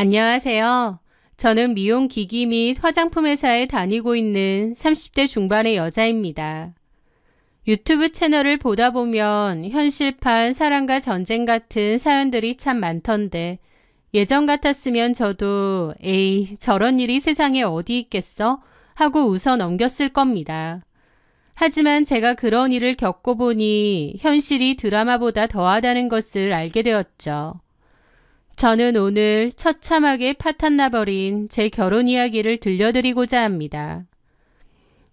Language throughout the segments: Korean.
안녕하세요. 저는 미용 기기 및 화장품 회사에 다니고 있는 30대 중반의 여자입니다. 유튜브 채널을 보다 보면 현실판 사랑과 전쟁 같은 사연들이 참 많던데 예전 같았으면 저도 에이 저런 일이 세상에 어디 있겠어? 하고 웃어 넘겼을 겁니다. 하지만 제가 그런 일을 겪어보니 현실이 드라마보다 더하다는 것을 알게 되었죠. 저는 오늘 처참하게 파탄나버린 제 결혼 이야기를 들려드리고자 합니다.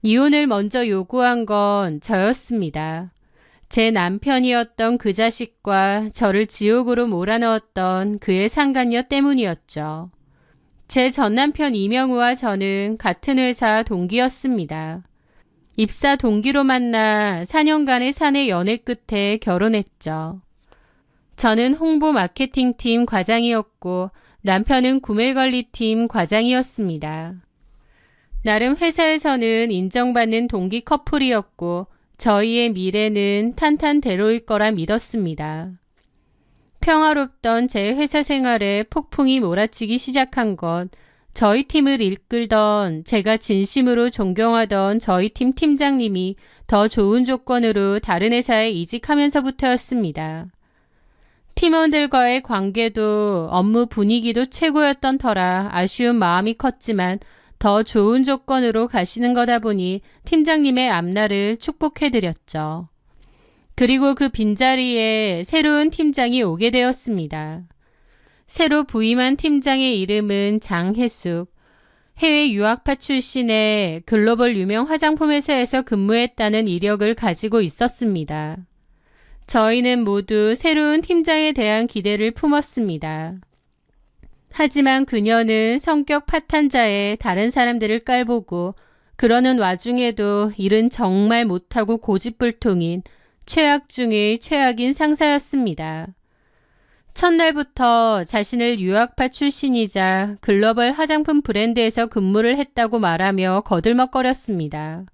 이혼을 먼저 요구한 건 저였습니다. 제 남편이었던 그 자식과 저를 지옥으로 몰아넣었던 그의 상간녀 때문이었죠. 제 전남편 이명우와 저는 같은 회사 동기였습니다. 입사 동기로 만나 4년간의 사내 연애 끝에 결혼했죠. 저는 홍보 마케팅팀 과장이었고 남편은 구매관리팀 과장이었습니다. 나름 회사에서는 인정받는 동기 커플이었고 저희의 미래는 탄탄대로일 거라 믿었습니다. 평화롭던 제 회사 생활에 폭풍이 몰아치기 시작한 건 저희 팀을 이끌던 제가 진심으로 존경하던 저희 팀 팀장님이 더 좋은 조건으로 다른 회사에 이직하면서부터였습니다. 팀원들과의 관계도 업무 분위기도 최고였던 터라 아쉬운 마음이 컸지만 더 좋은 조건으로 가시는 거다 보니 팀장님의 앞날을 축복해드렸죠. 그리고 그 빈자리에 새로운 팀장이 오게 되었습니다. 새로 부임한 팀장의 이름은 장혜숙. 해외 유학파 출신의 글로벌 유명 화장품 회사에서 근무했다는 이력을 가지고 있었습니다. 저희는 모두 새로운 팀장에 대한 기대를 품었습니다. 하지만 그녀는 성격 파탄자에 다른 사람들을 깔보고 그러는 와중에도 일은 정말 못하고 고집불통인 최악 중의 최악인 상사였습니다. 첫날부터 자신을 유학파 출신이자 글로벌 화장품 브랜드에서 근무를 했다고 말하며 거들먹거렸습니다.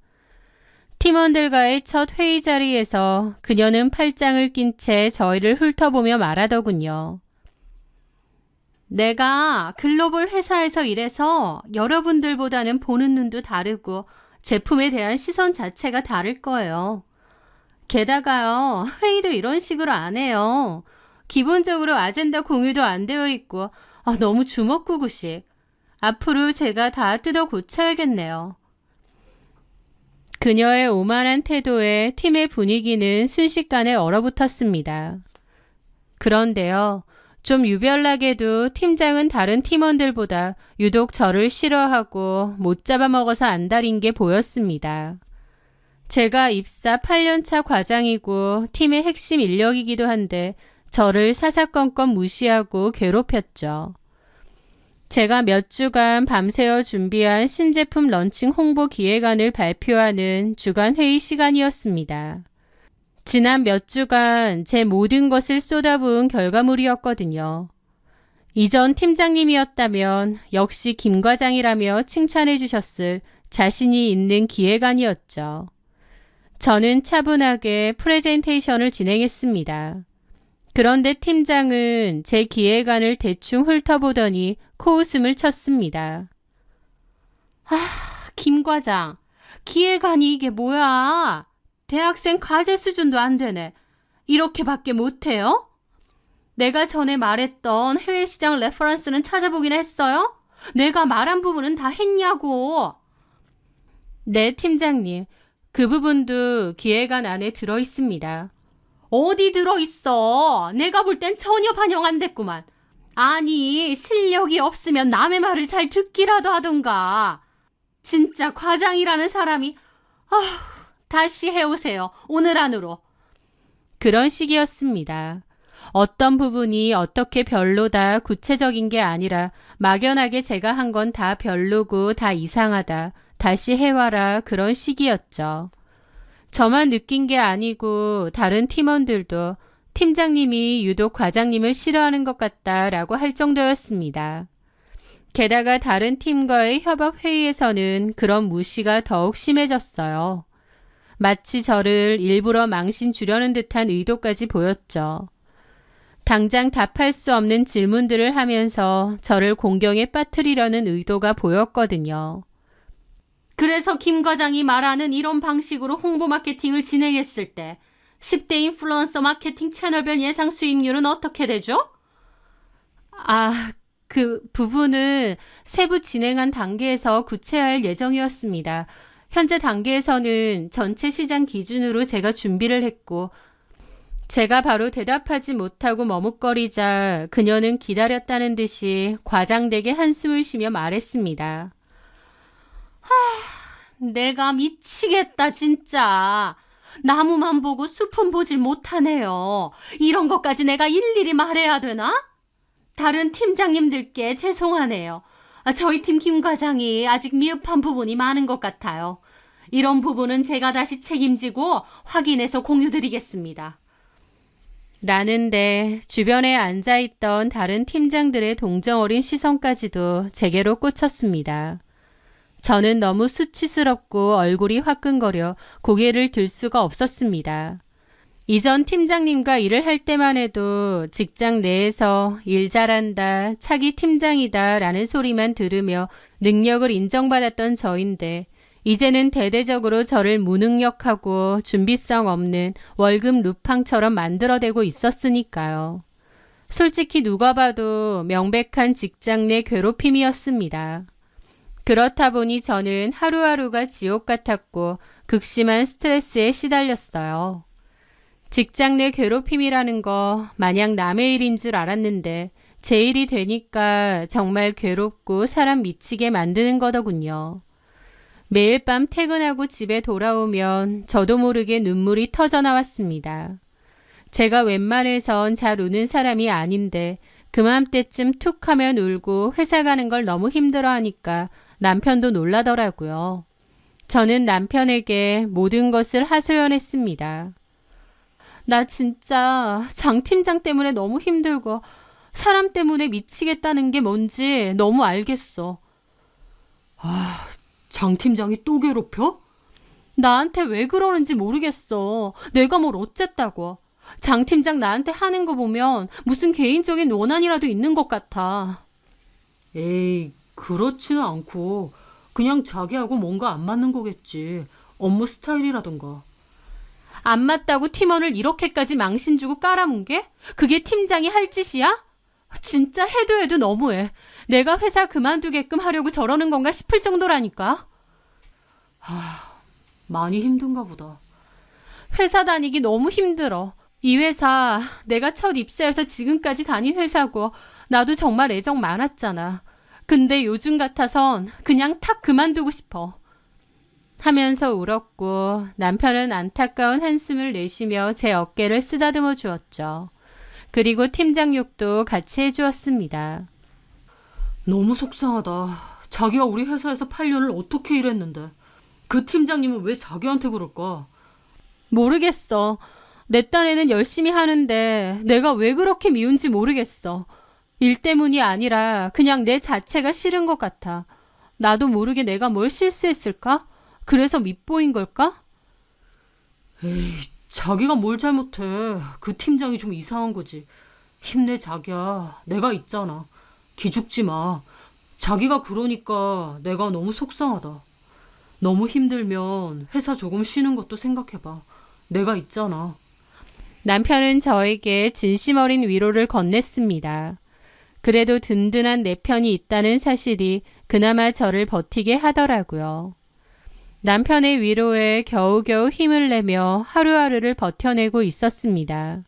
팀원들과의 첫 회의 자리에서 그녀는 팔짱을 낀 채 저희를 훑어보며 말하더군요. 내가 글로벌 회사에서 일해서 여러분들보다는 보는 눈도 다르고 제품에 대한 시선 자체가 다를 거예요. 게다가요, 회의도 이런 식으로 안 해요. 기본적으로 아젠다 공유도 안 되어 있고 너무 주먹구구식. 앞으로 제가 다 뜯어 고쳐야겠네요. 그녀의 오만한 태도에 팀의 분위기는 순식간에 얼어붙었습니다. 그런데요, 좀 유별나게도 팀장은 다른 팀원들보다 유독 저를 싫어하고 못 잡아먹어서 안달인 게 보였습니다. 제가 입사 8년차 과장이고 팀의 핵심 인력이기도 한데 저를 사사건건 무시하고 괴롭혔죠. 제가 몇 주간 밤새워 준비한 신제품 런칭 홍보 기획안을 발표하는 주간 회의 시간이었습니다. 지난 몇 주간 제 모든 것을 쏟아부은 결과물이었거든요. 이전 팀장님이었다면 역시 김 과장이라며 칭찬해 주셨을 자신이 있는 기획안이었죠. 저는 차분하게 프레젠테이션을 진행했습니다. 그런데 팀장은 제 기획안을 대충 훑어보더니 코웃음을 쳤습니다. 김 과장, 기획안이 이게 뭐야? 대학생 과제 수준도 안 되네. 이렇게밖에 못해요? 내가 전에 말했던 해외 시장 레퍼런스는 찾아보긴 했어요? 내가 말한 부분은 다 했냐고. 네, 팀장님. 그 부분도 기획안 안에 들어있습니다. 어디 들어있어? 내가 볼 땐 전혀 반영 안 됐구만. 아니, 실력이 없으면 남의 말을 잘 듣기라도 하던가. 진짜 과장이라는 사람이 다시 해오세요. 오늘 안으로. 그런 식이었습니다. 어떤 부분이 어떻게 별로다 구체적인 게 아니라 막연하게 제가 한 건 다 별로고 다 이상하다. 다시 해와라 그런 식이었죠. 저만 느낀 게 아니고 다른 팀원들도 팀장님이 유독 과장님을 싫어하는 것 같다라고 할 정도였습니다. 게다가 다른 팀과의 협업 회의에서는 그런 무시가 더욱 심해졌어요. 마치 저를 일부러 망신 주려는 듯한 의도까지 보였죠. 당장 답할 수 없는 질문들을 하면서 저를 공경에 빠뜨리려는 의도가 보였거든요. 그래서 김 과장이 말하는 이런 방식으로 홍보 마케팅을 진행했을 때 10대 인플루언서 마케팅 채널별 예상 수익률은 어떻게 되죠? 그 부분은 세부 진행한 단계에서 구체화할 예정이었습니다. 현재 단계에서는 전체 시장 기준으로 제가 준비를 했고 제가 바로 대답하지 못하고 머뭇거리자 그녀는 기다렸다는 듯이 과장되게 한숨을 쉬며 말했습니다. 내가 미치겠다 진짜. 나무만 보고 숲은 보질 못하네요. 이런 것까지 내가 일일이 말해야 되나? 다른 팀장님들께 죄송하네요. 저희 팀 김 과장이 아직 미흡한 부분이 많은 것 같아요. 이런 부분은 제가 다시 책임지고 확인해서 공유드리겠습니다. 라는데 주변에 앉아있던 다른 팀장들의 동정 어린 시선까지도 제게로 꽂혔습니다. 저는 너무 수치스럽고 얼굴이 화끈거려 고개를 들 수가 없었습니다. 이전 팀장님과 일을 할 때만 해도 직장 내에서 일 잘한다, 차기 팀장이다 라는 소리만 들으며 능력을 인정받았던 저인데 이제는 대대적으로 저를 무능력하고 준비성 없는 월급 루팡처럼 만들어대고 있었으니까요. 솔직히 누가 봐도 명백한 직장 내 괴롭힘이었습니다. 그렇다 보니 저는 하루하루가 지옥 같았고 극심한 스트레스에 시달렸어요. 직장 내 괴롭힘이라는 거 마냥 남의 일인 줄 알았는데 제 일이 되니까 정말 괴롭고 사람 미치게 만드는 거더군요. 매일 밤 퇴근하고 집에 돌아오면 저도 모르게 눈물이 터져 나왔습니다. 제가 웬만해선 잘 우는 사람이 아닌데 그맘때쯤 툭 하면 울고 회사 가는 걸 너무 힘들어하니까 남편도 놀라더라고요. 저는 남편에게 모든 것을 하소연했습니다. 나 진짜 장 팀장 때문에 너무 힘들고 사람 때문에 미치겠다는 게 뭔지 너무 알겠어. 장 팀장이 또 괴롭혀? 나한테 왜 그러는지 모르겠어. 내가 뭘 어쨌다고. 장 팀장 나한테 하는 거 보면 무슨 개인적인 원한이라도 있는 것 같아. 에이, 그렇지는 않고 그냥 자기하고 뭔가 안 맞는 거겠지. 업무 스타일이라던가. 안 맞다고 팀원을 이렇게까지 망신 주고 깔아문 게? 그게 팀장이 할 짓이야? 진짜 해도 해도 너무해. 내가 회사 그만두게끔 하려고 저러는 건가 싶을 정도라니까. 많이 힘든가 보다. 회사 다니기 너무 힘들어. 이 회사 내가 첫 입사해서 지금까지 다닌 회사고 나도 정말 애정 많았잖아. 근데 요즘 같아선 그냥 탁 그만두고 싶어. 하면서 울었고 남편은 안타까운 한숨을 내쉬며 제 어깨를 쓰다듬어 주었죠. 그리고 팀장 욕도 같이 해주었습니다. 너무 속상하다. 자기가 우리 회사에서 8년을 어떻게 일했는데 그 팀장님은 왜 자기한테 그럴까? 모르겠어. 내 딴에는 열심히 하는데 내가 왜 그렇게 미운지 모르겠어. 일 때문이 아니라 그냥 내 자체가 싫은 것 같아. 나도 모르게 내가 뭘 실수했을까? 그래서 밉보인 걸까? 에이, 자기가 뭘 잘못해. 그 팀장이 좀 이상한 거지. 힘내 자기야. 내가 있잖아. 기죽지 마. 자기가 그러니까 내가 너무 속상하다. 너무 힘들면 회사 조금 쉬는 것도 생각해봐. 내가 있잖아. 남편은 저에게 진심 어린 위로를 건넸습니다. 그래도 든든한 내 편이 있다는 사실이 그나마 저를 버티게 하더라고요. 남편의 위로에 겨우겨우 힘을 내며 하루하루를 버텨내고 있었습니다.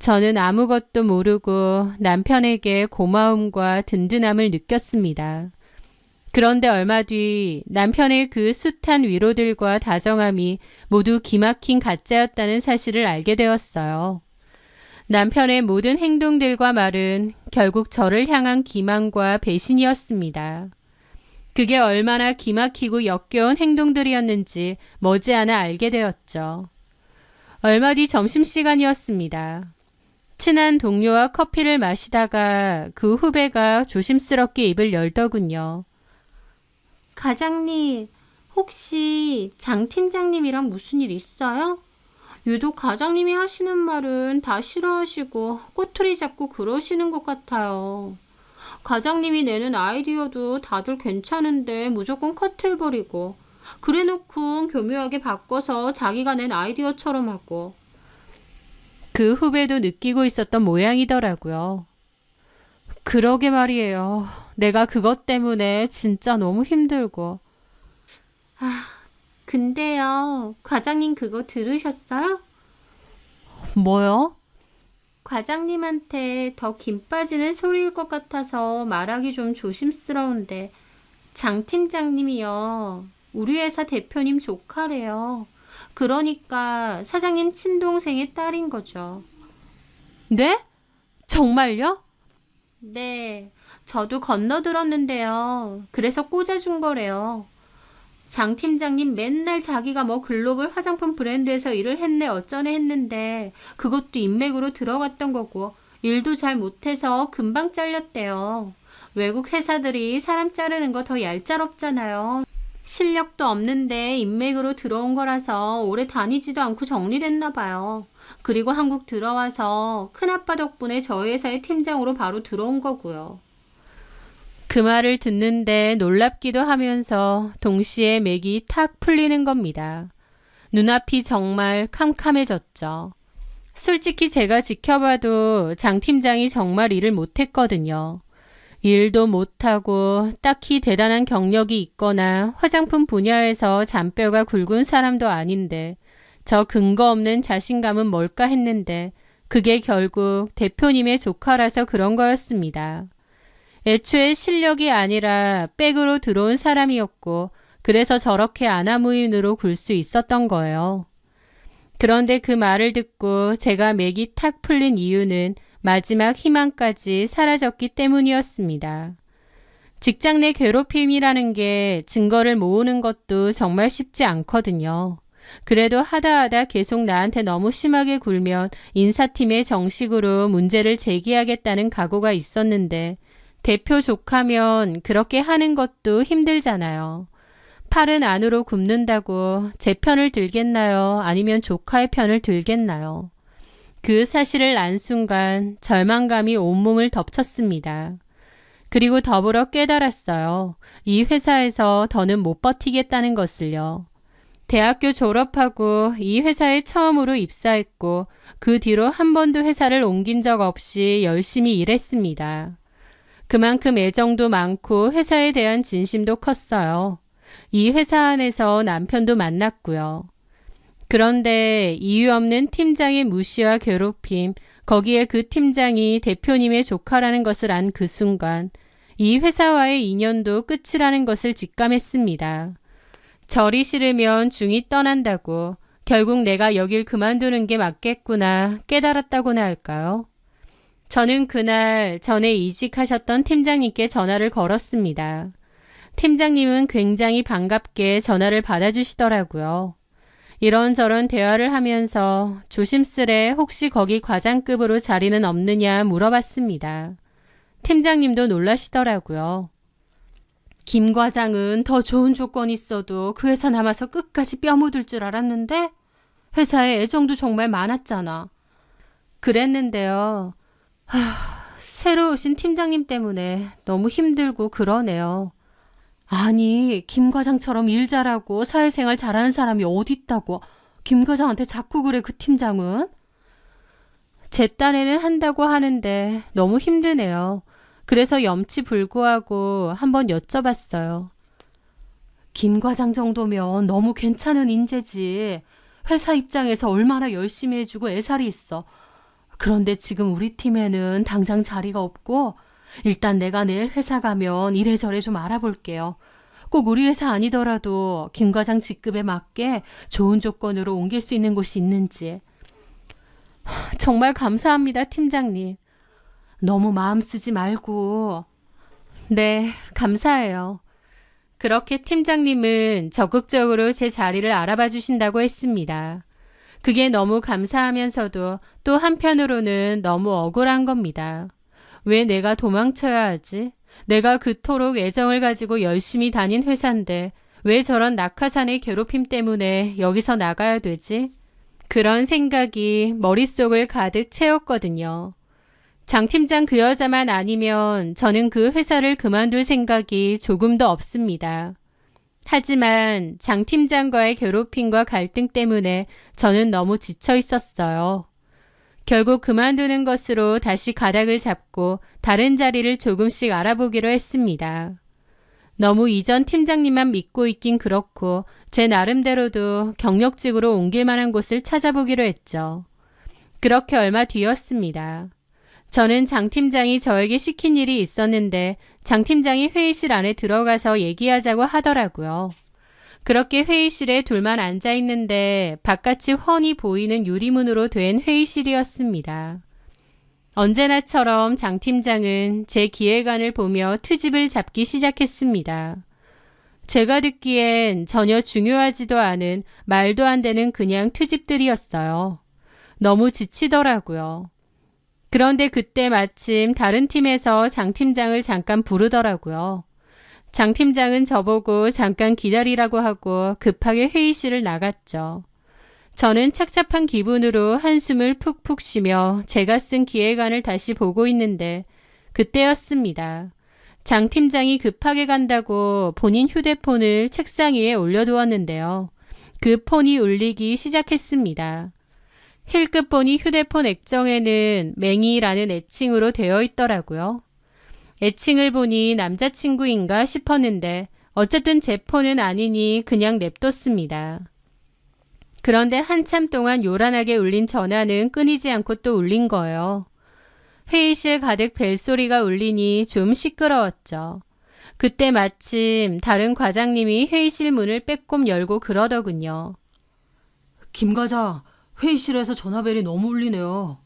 저는 아무것도 모르고 남편에게 고마움과 든든함을 느꼈습니다. 그런데 얼마 뒤 남편의 그 숱한 위로들과 다정함이 모두 기막힌 가짜였다는 사실을 알게 되었어요. 남편의 모든 행동들과 말은 결국 저를 향한 기만과 배신이었습니다. 그게 얼마나 기막히고 역겨운 행동들이었는지 머지않아 알게 되었죠. 얼마 뒤 점심시간이었습니다. 친한 동료와 커피를 마시다가 그 후배가 조심스럽게 입을 열더군요. 과장님, 혹시 장 팀장님이랑 무슨 일 있어요? 유독 과장님이 하시는 말은 다 싫어하시고 꼬투리 잡고 그러시는 것 같아요. 과장님이 내는 아이디어도 다들 괜찮은데 무조건 커트해버리고 그래놓고 교묘하게 바꿔서 자기가 낸 아이디어처럼 하고 그 후배도 느끼고 있었던 모양이더라고요. 그러게 말이에요. 내가 그것 때문에 진짜 너무 힘들고. 근데요, 과장님 그거 들으셨어요? 뭐요? 과장님한테 더 김 빠지는 소리일 것 같아서 말하기 좀 조심스러운데 장 팀장님이요. 우리 회사 대표님 조카래요. 그러니까 사장님 친동생의 딸인 거죠. 네? 정말요? 네, 저도 건너들었는데요. 그래서 꽂아준 거래요. 장 팀장님 맨날 자기가 뭐 글로벌 화장품 브랜드에서 일을 했네 어쩌네 했는데 그것도 인맥으로 들어갔던 거고 일도 잘 못해서 금방 잘렸대요. 외국 회사들이 사람 자르는 거 더 얄짤없잖아요. 실력도 없는데 인맥으로 들어온 거라서 오래 다니지도 않고 정리됐나 봐요. 그리고 한국 들어와서 큰아빠 덕분에 저희 회사의 팀장으로 바로 들어온 거고요. 그 말을 듣는데 놀랍기도 하면서 동시에 맥이 탁 풀리는 겁니다. 눈앞이 정말 캄캄해졌죠. 솔직히 제가 지켜봐도 장 팀장이 정말 일을 못했거든요. 일도 못하고 딱히 대단한 경력이 있거나 화장품 분야에서 잔뼈가 굵은 사람도 아닌데 저 근거 없는 자신감은 뭘까 했는데 그게 결국 대표님의 조카라서 그런 거였습니다. 애초에 실력이 아니라 백으로 들어온 사람이었고 그래서 저렇게 아나무인으로 굴 수 있었던 거예요. 그런데 그 말을 듣고 제가 맥이 탁 풀린 이유는 마지막 희망까지 사라졌기 때문이었습니다. 직장 내 괴롭힘이라는 게 증거를 모으는 것도 정말 쉽지 않거든요. 그래도 하다 계속 나한테 너무 심하게 굴면 인사팀에 정식으로 문제를 제기하겠다는 각오가 있었는데 대표 조카면 그렇게 하는 것도 힘들잖아요. 팔은 안으로 굽는다고 제 편을 들겠나요? 아니면 조카의 편을 들겠나요? 그 사실을 안 순간 절망감이 온몸을 덮쳤습니다. 그리고 더불어 깨달았어요. 이 회사에서 더는 못 버티겠다는 것을요. 대학교 졸업하고 이 회사에 처음으로 입사했고 그 뒤로 한 번도 회사를 옮긴 적 없이 열심히 일했습니다. 그만큼 애정도 많고 회사에 대한 진심도 컸어요. 이 회사 안에서 남편도 만났고요. 그런데 이유 없는 팀장의 무시와 괴롭힘, 거기에 그 팀장이 대표님의 조카라는 것을 안 그 순간 이 회사와의 인연도 끝이라는 것을 직감했습니다. 절이 싫으면 중이 떠난다고 결국 내가 여길 그만두는 게 맞겠구나 깨달았다고나 할까요? 저는 그날 전에 이직하셨던 팀장님께 전화를 걸었습니다. 팀장님은 굉장히 반갑게 전화를 받아주시더라고요. 이런저런 대화를 하면서 조심스레 혹시 거기 과장급으로 자리는 없느냐 물어봤습니다. 팀장님도 놀라시더라고요. 김 과장은 더 좋은 조건 있어도 그 회사 남아서 끝까지 뼈 묻을 줄 알았는데 회사에 애정도 정말 많았잖아. 그랬는데요. 새로 오신 팀장님 때문에 너무 힘들고 그러네요. 아니, 김 과장처럼 일 잘하고 사회생활 잘하는 사람이 어디 있다고. 김 과장한테 자꾸 그래, 그 팀장은. 제 딴에는 한다고 하는데 너무 힘드네요. 그래서 염치불구하고 한번 여쭤봤어요. 김 과장 정도면 너무 괜찮은 인재지. 회사 입장에서 얼마나 열심히 해주고 애살이 있어. 그런데 지금 우리 팀에는 당장 자리가 없고 일단 내가 내일 회사 가면 이래저래 좀 알아볼게요. 꼭 우리 회사 아니더라도 김 과장 직급에 맞게 좋은 조건으로 옮길 수 있는 곳이 있는지. 정말 감사합니다, 팀장님. 너무 마음 쓰지 말고. 네, 감사해요. 그렇게 팀장님은 적극적으로 제 자리를 알아봐 주신다고 했습니다. 그게 너무 감사하면서도 또 한편으로는 너무 억울한 겁니다. 왜 내가 도망쳐야 하지? 내가 그토록 애정을 가지고 열심히 다닌 회사인데 왜 저런 낙하산의 괴롭힘 때문에 여기서 나가야 되지? 그런 생각이 머릿속을 가득 채웠거든요. 장 팀장 그 여자만 아니면 저는 그 회사를 그만둘 생각이 조금도 없습니다. 하지만 장 팀장과의 괴롭힘과 갈등 때문에 저는 너무 지쳐 있었어요. 결국 그만두는 것으로 다시 가닥을 잡고 다른 자리를 조금씩 알아보기로 했습니다. 너무 이전 팀장님만 믿고 있긴 그렇고 제 나름대로도 경력직으로 옮길 만한 곳을 찾아보기로 했죠. 그렇게 얼마 뒤였습니다. 저는 장 팀장이 저에게 시킨 일이 있었는데 장 팀장이 회의실 안에 들어가서 얘기하자고 하더라고요. 그렇게 회의실에 둘만 앉아 있는데 바깥이 훤히 보이는 유리문으로 된 회의실이었습니다. 언제나처럼 장 팀장은 제 기획안을 보며 트집을 잡기 시작했습니다. 제가 듣기엔 전혀 중요하지도 않은 말도 안 되는 그냥 트집들이었어요. 너무 지치더라고요. 그런데 그때 마침 다른 팀에서 장 팀장을 잠깐 부르더라고요. 장 팀장은 저보고 잠깐 기다리라고 하고 급하게 회의실을 나갔죠. 저는 착잡한 기분으로 한숨을 푹푹 쉬며 제가 쓴 기획안을 다시 보고 있는데 그때였습니다. 장 팀장이 급하게 간다고 본인 휴대폰을 책상 위에 올려두었는데요. 그 폰이 울리기 시작했습니다. 힐끗 보니 휴대폰 액정에는 맹이라는 애칭으로 되어 있더라고요. 애칭을 보니 남자친구인가 싶었는데 어쨌든 제 폰은 아니니 그냥 냅뒀습니다. 그런데 한참 동안 요란하게 울린 전화는 끊이지 않고 또 울린 거예요. 회의실 가득 벨소리가 울리니 좀 시끄러웠죠. 그때 마침 다른 과장님이 회의실 문을 빼꼼 열고 그러더군요. 김 과장, 회의실에서 전화벨이 너무 울리네요.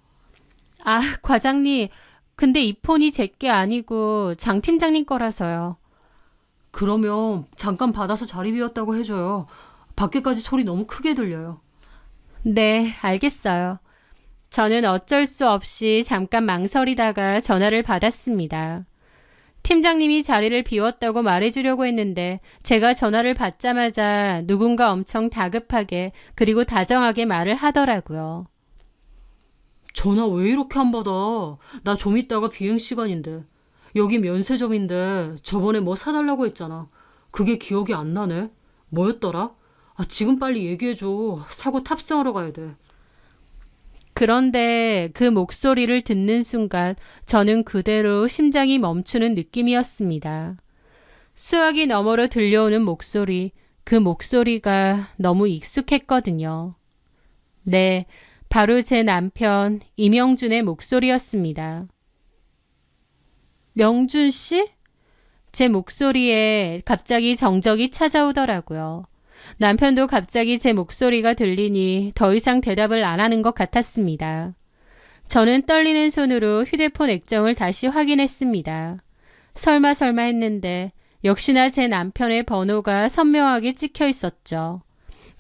아, 과장님, 근데 이 폰이 제 게 아니고 장 팀장님 거라서요. 그러면 잠깐 받아서 자리 비웠다고 해줘요. 밖에까지 소리 너무 크게 들려요. 네, 알겠어요. 저는 어쩔 수 없이 잠깐 망설이다가 전화를 받았습니다. 팀장님이 자리를 비웠다고 말해주려고 했는데 제가 전화를 받자마자 누군가 엄청 다급하게 그리고 다정하게 말을 하더라고요. 전화 왜 이렇게 안 받아? 나 좀 있다가 비행시간인데. 여기 면세점인데 저번에 뭐 사달라고 했잖아. 그게 기억이 안 나네. 뭐였더라? 지금 빨리 얘기해줘. 사고 탑승하러 가야 돼. 그런데 그 목소리를 듣는 순간 저는 그대로 심장이 멈추는 느낌이었습니다. 수화기 너머로 들려오는 목소리, 그 목소리가 너무 익숙했거든요. 네, 바로 제 남편 이명준의 목소리였습니다. 명준 씨? 제 목소리에 갑자기 정적이 찾아오더라고요. 남편도 갑자기 제 목소리가 들리니 더 이상 대답을 안 하는 것 같았습니다. 저는 떨리는 손으로 휴대폰 액정을 다시 확인했습니다. 설마 했는데 역시나 제 남편의 번호가 선명하게 찍혀 있었죠.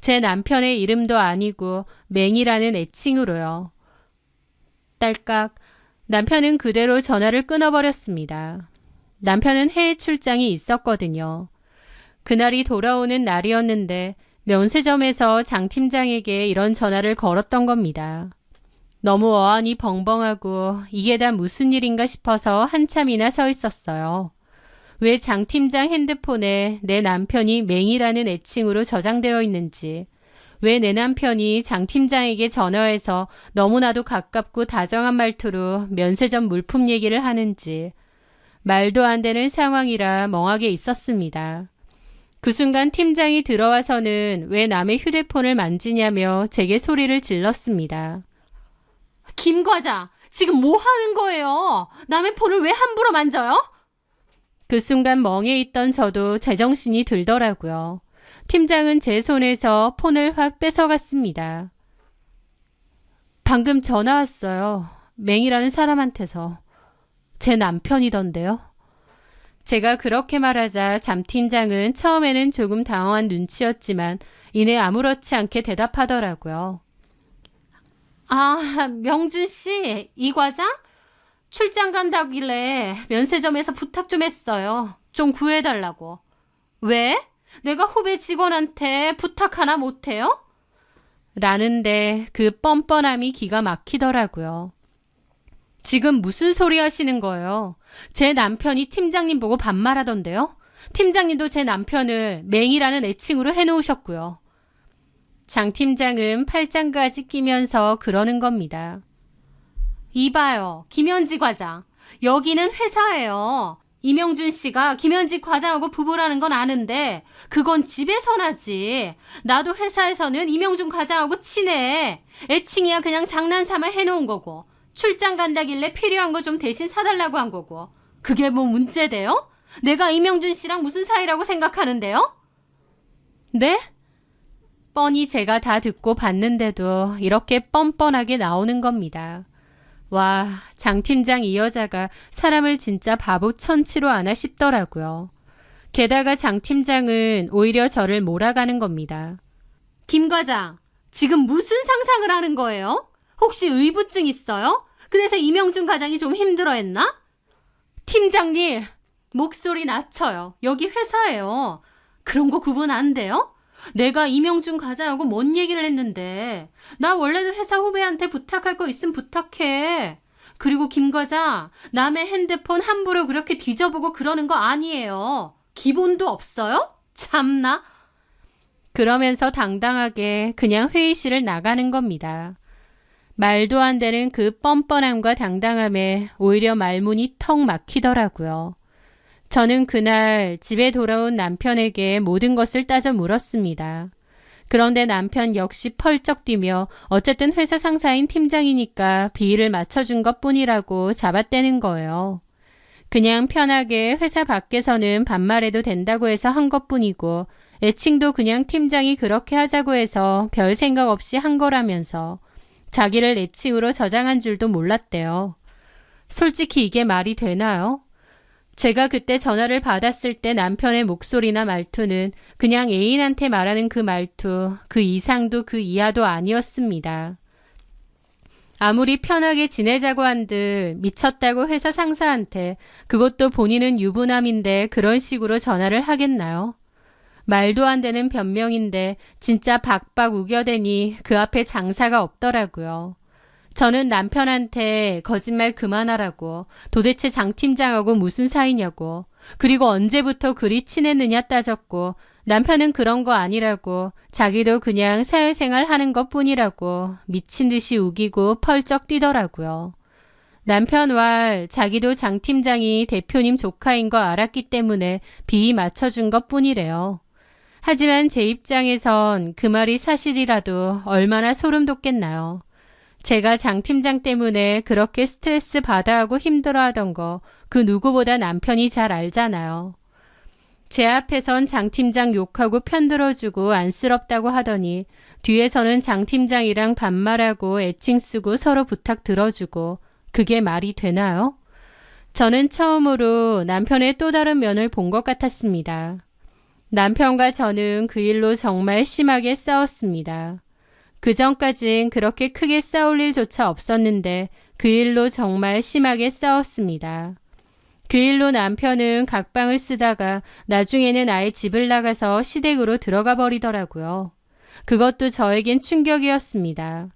제 남편의 이름도 아니고 맹이라는 애칭으로요. 딸깍, 남편은 그대로 전화를 끊어버렸습니다. 남편은 해외 출장이 있었거든요. 그날이 돌아오는 날이었는데 면세점에서 장 팀장에게 이런 전화를 걸었던 겁니다. 너무 어안이 벙벙하고 이게 다 무슨 일인가 싶어서 한참이나 서 있었어요. 왜 장 팀장 핸드폰에 내 남편이 맹이라는 애칭으로 저장되어 있는지, 왜 내 남편이 장 팀장에게 전화해서 너무나도 가깝고 다정한 말투로 면세점 물품 얘기를 하는지, 말도 안 되는 상황이라 멍하게 있었습니다. 그 순간 팀장이 들어와서는 왜 남의 휴대폰을 만지냐며 제게 소리를 질렀습니다. 김 과장, 지금 뭐 하는 거예요? 남의 폰을 왜 함부로 만져요? 그 순간 멍에 있던 저도 제정신이 들더라고요. 팀장은 제 손에서 폰을 확 뺏어갔습니다. 방금 전화 왔어요. 맹이라는 사람한테서. 제 남편이던데요. 제가 그렇게 말하자 잠 팀장은 처음에는 조금 당황한 눈치였지만 이내 아무렇지 않게 대답하더라고요. 아, 명준 씨, 이 과장? 출장 간다길래 면세점에서 부탁 좀 했어요. 좀 구해달라고. 왜? 내가 후배 직원한테 부탁 하나 못해요? 라는데 그 뻔뻔함이 기가 막히더라고요. 지금 무슨 소리 하시는 거예요? 제 남편이 팀장님 보고 반말하던데요? 팀장님도 제 남편을 맹이라는 애칭으로 해놓으셨고요. 장 팀장은 팔짱까지 끼면서 그러는 겁니다. 이봐요, 김현지 과장. 여기는 회사예요. 이명준 씨가 김현지 과장하고 부부라는 건 아는데 그건 집에선 하지. 나도 회사에서는 이명준 과장하고 친해. 애칭이야 그냥 장난삼아 해놓은 거고. 출장 간다길래 필요한 거 좀 대신 사달라고 한 거고. 그게 뭐 문제돼요? 내가 이명준 씨랑 무슨 사이라고 생각하는데요? 네? 뻔히 제가 다 듣고 봤는데도 이렇게 뻔뻔하게 나오는 겁니다. 와, 장 팀장 이 여자가 사람을 진짜 바보 천치로 아나 싶더라고요. 게다가 장 팀장은 오히려 저를 몰아가는 겁니다. 김 과장, 지금 무슨 상상을 하는 거예요? 혹시 의부증 있어요? 그래서 이명준 과장이 좀 힘들어했나? 팀장님, 목소리 낮춰요. 여기 회사예요. 그런 거 구분 안 돼요? 내가 이명준 과장하고 뭔 얘기를 했는데 나 원래도 회사 후배한테 부탁할 거 있으면 부탁해. 그리고 김 과장, 남의 핸드폰 함부로 그렇게 뒤져보고 그러는 거 아니에요. 기본도 없어요? 참나. 그러면서 당당하게 그냥 회의실을 나가는 겁니다. 말도 안 되는 그 뻔뻔함과 당당함에 오히려 말문이 턱 막히더라고요. 저는 그날 집에 돌아온 남편에게 모든 것을 따져 물었습니다. 그런데 남편 역시 펄쩍 뛰며 어쨌든 회사 상사인 팀장이니까 비위를 맞춰준 것뿐이라고 잡아떼는 거예요. 그냥 편하게 회사 밖에서는 반말해도 된다고 해서 한 것뿐이고 애칭도 그냥 팀장이 그렇게 하자고 해서 별 생각 없이 한 거라면서 자기를 애칭으로 저장한 줄도 몰랐대요. 솔직히 이게 말이 되나요? 제가 그때 전화를 받았을 때 남편의 목소리나 말투는 그냥 애인한테 말하는 그 말투, 그 이상도 그 이하도 아니었습니다. 아무리 편하게 지내자고 한들 미쳤다고 회사 상사한테, 그것도 본인은 유부남인데 그런 식으로 전화를 하겠나요? 말도 안 되는 변명인데 진짜 박박 우겨대니 그 앞에 장사가 없더라고요. 저는 남편한테 거짓말 그만하라고, 도대체 장 팀장하고 무슨 사이냐고, 그리고 언제부터 그리 친했느냐 따졌고, 남편은 그런 거 아니라고, 자기도 그냥 사회생활 하는 것 뿐이라고 미친 듯이 우기고 펄쩍 뛰더라고요. 남편 왈 자기도 장 팀장이 대표님 조카인 거 알았기 때문에 비위 맞춰준 것 뿐이래요. 하지만 제 입장에선 그 말이 사실이라도 얼마나 소름 돋겠나요. 제가 장 팀장 때문에 그렇게 스트레스 받아 하고 힘들어하던 거 그 누구보다 남편이 잘 알잖아요. 제 앞에선 장 팀장 욕하고 편들어주고 안쓰럽다고 하더니 뒤에서는 장 팀장이랑 반말하고 애칭 쓰고 서로 부탁 들어주고, 그게 말이 되나요? 저는 처음으로 남편의 또 다른 면을 본 것 같았습니다. 남편과 저는 그 일로 정말 심하게 싸웠습니다. 그 전까진 그렇게 크게 싸울 일조차 없었는데 그 일로 정말 심하게 싸웠습니다. 그 일로 남편은 각방을 쓰다가 나중에는 아예 집을 나가서 시댁으로 들어가 버리더라고요. 그것도 저에겐 충격이었습니다.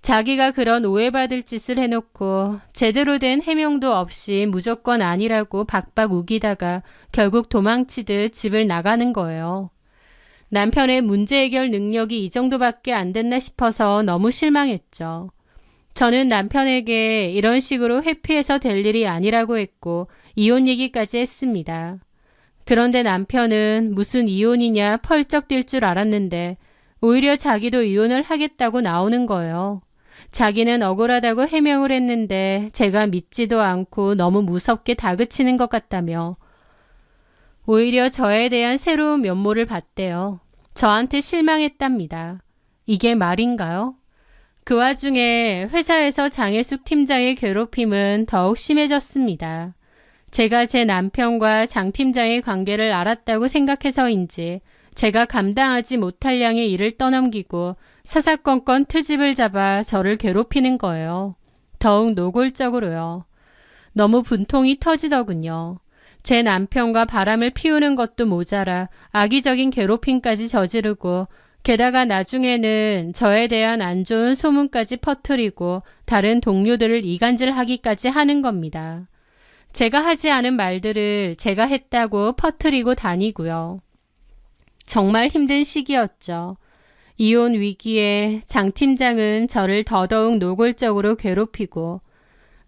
자기가 그런 오해받을 짓을 해놓고 제대로 된 해명도 없이 무조건 아니라고 박박 우기다가 결국 도망치듯 집을 나가는 거예요. 남편의 문제 해결 능력이 이 정도밖에 안 됐나 싶어서 너무 실망했죠. 저는 남편에게 이런 식으로 회피해서 될 일이 아니라고 했고 이혼 얘기까지 했습니다. 그런데 남편은 무슨 이혼이냐 펄쩍 뛸 줄 알았는데 오히려 자기도 이혼을 하겠다고 나오는 거예요. 자기는 억울하다고 해명을 했는데 제가 믿지도 않고 너무 무섭게 다그치는 것 같다며 오히려 저에 대한 새로운 면모를 봤대요. 저한테 실망했답니다. 이게 말인가요? 그 와중에 회사에서 장혜숙 팀장의 괴롭힘은 더욱 심해졌습니다. 제가 제 남편과 장 팀장의 관계를 알았다고 생각해서인지 제가 감당하지 못할 양의 일을 떠넘기고 사사건건 트집을 잡아 저를 괴롭히는 거예요. 더욱 노골적으로요. 너무 분통이 터지더군요. 제 남편과 바람을 피우는 것도 모자라 악의적인 괴롭힘까지 저지르고 게다가 나중에는 저에 대한 안 좋은 소문까지 퍼뜨리고 다른 동료들을 이간질하기까지 하는 겁니다. 제가 하지 않은 말들을 제가 했다고 퍼뜨리고 다니고요. 정말 힘든 시기였죠. 이혼 위기에 장 팀장은 저를 더더욱 노골적으로 괴롭히고,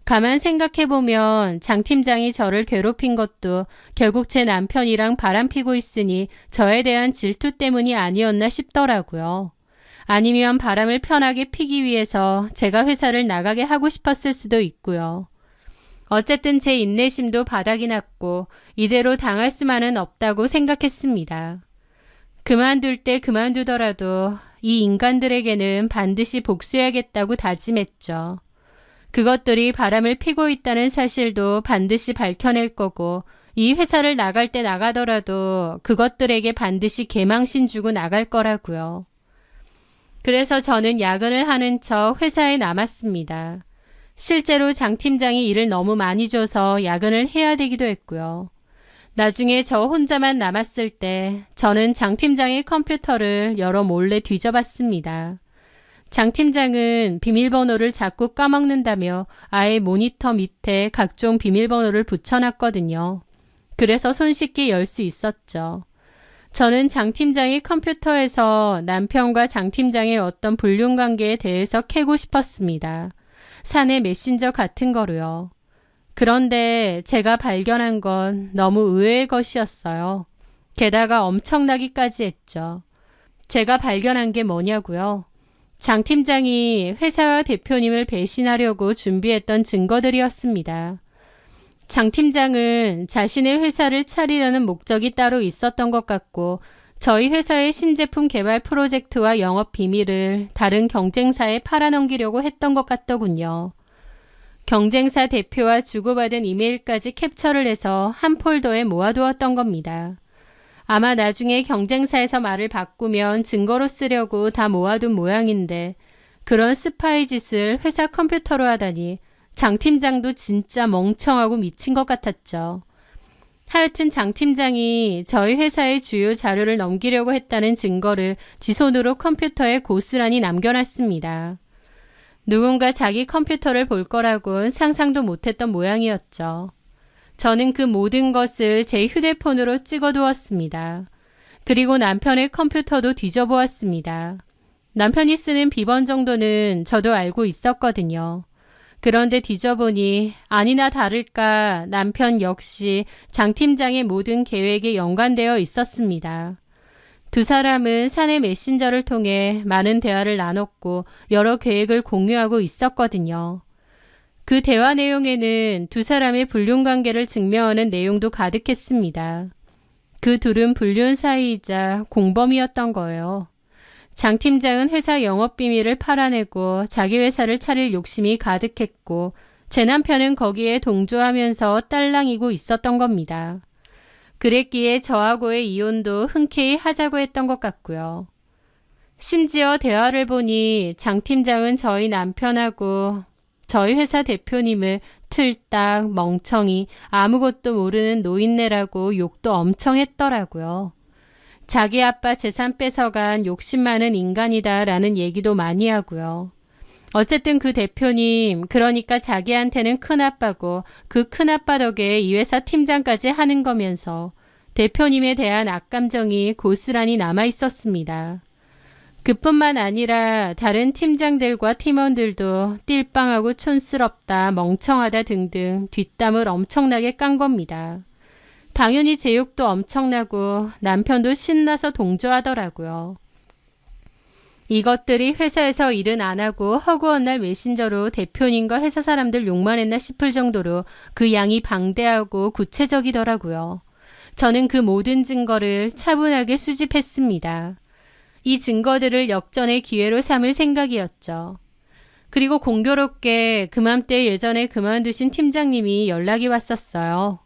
가만 생각해보면 장 팀장이 저를 괴롭힌 것도 결국 제 남편이랑 바람피고 있으니 저에 대한 질투 때문이 아니었나 싶더라고요. 아니면 바람을 편하게 피기 위해서 제가 회사를 나가게 하고 싶었을 수도 있고요. 어쨌든 제 인내심도 바닥이 났고 이대로 당할 수만은 없다고 생각했습니다. 그만둘 때 그만두더라도 이 인간들에게는 반드시 복수해야겠다고 다짐했죠. 그것들이 바람을 피고 있다는 사실도 반드시 밝혀낼 거고, 이 회사를 나갈 때 나가더라도 그것들에게 반드시 개망신 주고 나갈 거라고요. 그래서 저는 야근을 하는 척 회사에 남았습니다. 실제로 장 팀장이 일을 너무 많이 줘서 야근을 해야 되기도 했고요. 나중에 저 혼자만 남았을 때 저는 장 팀장의 컴퓨터를 열어 몰래 뒤져봤습니다. 장 팀장은 비밀번호를 자꾸 까먹는다며 아예 모니터 밑에 각종 비밀번호를 붙여놨거든요. 그래서 손쉽게 열 수 있었죠. 저는 장 팀장의 컴퓨터에서 남편과 장 팀장의 어떤 불륜관계에 대해서 캐고 싶었습니다. 사내 메신저 같은 거로요. 그런데 제가 발견한 건 너무 의외의 것이었어요. 게다가 엄청나기까지 했죠. 제가 발견한 게 뭐냐고요? 장 팀장이 회사와 대표님을 배신하려고 준비했던 증거들이었습니다. 장 팀장은 자신의 회사를 차리려는 목적이 따로 있었던 것 같고, 저희 회사의 신제품 개발 프로젝트와 영업 비밀을 다른 경쟁사에 팔아넘기려고 했던 것 같더군요. 경쟁사 대표와 주고받은 이메일까지 캡처를 해서 한 폴더에 모아두었던 겁니다. 아마 나중에 경쟁사에서 말을 바꾸면 증거로 쓰려고 다 모아둔 모양인데, 그런 스파이 짓을 회사 컴퓨터로 하다니 장 팀장도 진짜 멍청하고 미친 것 같았죠. 하여튼 장 팀장이 저희 회사의 주요 자료를 넘기려고 했다는 증거를 지 손으로 컴퓨터에 고스란히 남겨놨습니다. 누군가 자기 컴퓨터를 볼 거라곤 상상도 못했던 모양이었죠. 저는 그 모든 것을 제 휴대폰으로 찍어두었습니다. 그리고 남편의 컴퓨터도 뒤져보았습니다. 남편이 쓰는 비번 정도는 저도 알고 있었거든요. 그런데 뒤져보니 아니나 다를까 남편 역시 장 팀장의 모든 계획에 연관되어 있었습니다. 두 사람은 사내 메신저를 통해 많은 대화를 나눴고 여러 계획을 공유하고 있었거든요. 그 대화 내용에는 두 사람의 불륜 관계를 증명하는 내용도 가득했습니다. 그 둘은 불륜 사이이자 공범이었던 거예요. 장 팀장은 회사 영업 비밀을 팔아내고 자기 회사를 차릴 욕심이 가득했고, 제 남편은 거기에 동조하면서 딸랑이고 있었던 겁니다. 그랬기에 저하고의 이혼도 흔쾌히 하자고 했던 것 같고요. 심지어 대화를 보니 장 팀장은 저희 남편하고 저희 회사 대표님을 틀딱 멍청이 아무것도 모르는 노인네라고 욕도 엄청 했더라고요. 자기 아빠 재산 뺏어간 욕심 많은 인간이다라는 얘기도 많이 하고요. 어쨌든 그 대표님, 그러니까 자기한테는 큰아빠고 그 큰아빠 덕에 이 회사 팀장까지 하는 거면서 대표님에 대한 악감정이 고스란히 남아 있었습니다. 그뿐만 아니라 다른 팀장들과 팀원들도 띨빵하고 촌스럽다, 멍청하다 등등 뒷담을 엄청나게 깐 겁니다. 당연히 제 욕도 엄청나고 남편도 신나서 동조하더라고요. 이것들이 회사에서 일은 안 하고 허구한 날 메신저로 대표님과 회사 사람들 욕만 했나 싶을 정도로 그 양이 방대하고 구체적이더라고요. 저는 그 모든 증거를 차분하게 수집했습니다. 이 증거들을 역전의 기회로 삼을 생각이었죠. 그리고 공교롭게 그맘때 예전에 그만두신 팀장님이 연락이 왔었어요.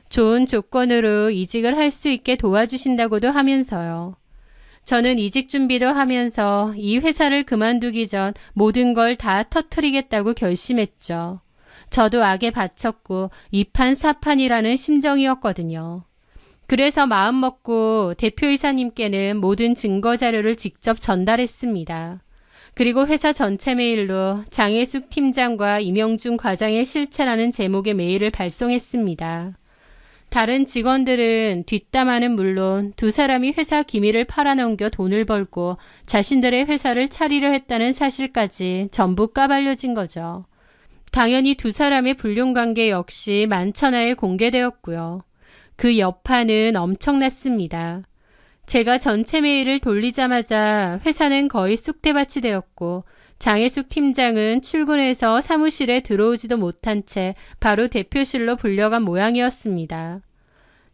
좋은 조건으로 이직을 할 수 있게 도와주신다고도 하면서요. 저는 이직 준비도 하면서 이 회사를 그만두기 전 모든 걸 다 터뜨리겠다고 결심했죠. 저도 악에 바쳤고 이판사판이라는 심정이었거든요. 그래서 마음먹고 대표이사님께는 모든 증거 자료를 직접 전달했습니다. 그리고 회사 전체 메일로 장혜숙 팀장과 임영준 과장의 실체라는 제목의 메일을 발송했습니다. 다른 직원들은 뒷담화는 물론 두 사람이 회사 기밀을 팔아넘겨 돈을 벌고 자신들의 회사를 차리려 했다는 사실까지 전부 까발려진 거죠. 당연히 두 사람의 불륜관계 역시 만천하에 공개되었고요. 그 여파는 엄청났습니다. 제가 전체 메일을 돌리자마자 회사는 거의 쑥대밭이 되었고 장혜숙 팀장은 출근해서 사무실에 들어오지도 못한 채 바로 대표실로 불려간 모양이었습니다.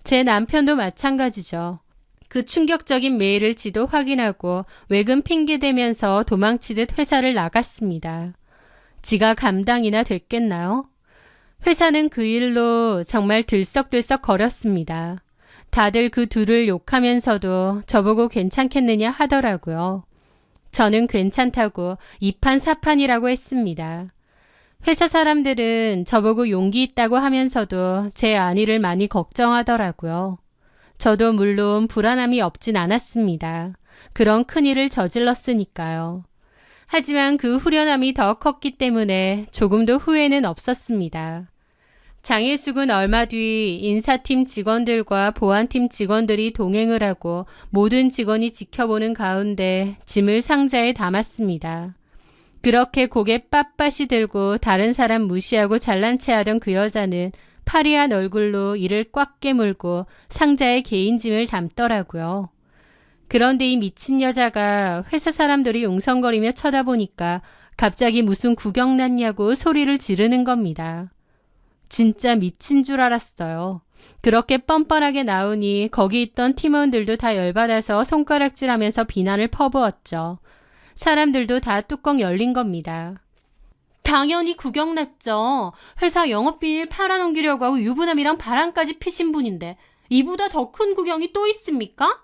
제 남편도 마찬가지죠. 그 충격적인 메일을 지도 확인하고 외근 핑계대면서 도망치듯 회사를 나갔습니다. 지가 감당이나 됐겠나요? 회사는 그 일로 정말 들썩들썩 거렸습니다. 다들 그 둘을 욕하면서도 저보고 괜찮겠느냐 하더라고요. 저는 괜찮다고 이판사판이라고 했습니다. 회사 사람들은 저보고 용기 있다고 하면서도 제 안위를 많이 걱정하더라고요. 저도 물론 불안함이 없진 않았습니다. 그런 큰일을 저질렀으니까요. 하지만 그 후련함이 더 컸기 때문에 조금도 후회는 없었습니다. 장혜숙은 얼마 뒤 인사팀 직원들과 보안팀 직원들이 동행을 하고 모든 직원이 지켜보는 가운데 짐을 상자에 담았습니다. 그렇게 고개 빳빳이 들고 다른 사람 무시하고 잘난 체하던 그 여자는 파리한 얼굴로 이를 꽉 깨물고 상자에 개인 짐을 담더라고요. 그런데 이 미친 여자가 회사 사람들이 웅성거리며 쳐다보니까 갑자기 무슨 구경 났냐고 소리를 지르는 겁니다. 진짜 미친 줄 알았어요. 그렇게 뻔뻔하게 나오니 거기 있던 팀원들도 다 열받아서 손가락질하면서 비난을 퍼부었죠. 사람들도 다 뚜껑 열린 겁니다. 당연히 구경 났죠. 회사 영업비밀 팔아넘기려고 하고 유부남이랑 바람까지 피신 분인데 이보다 더 큰 구경이 또 있습니까?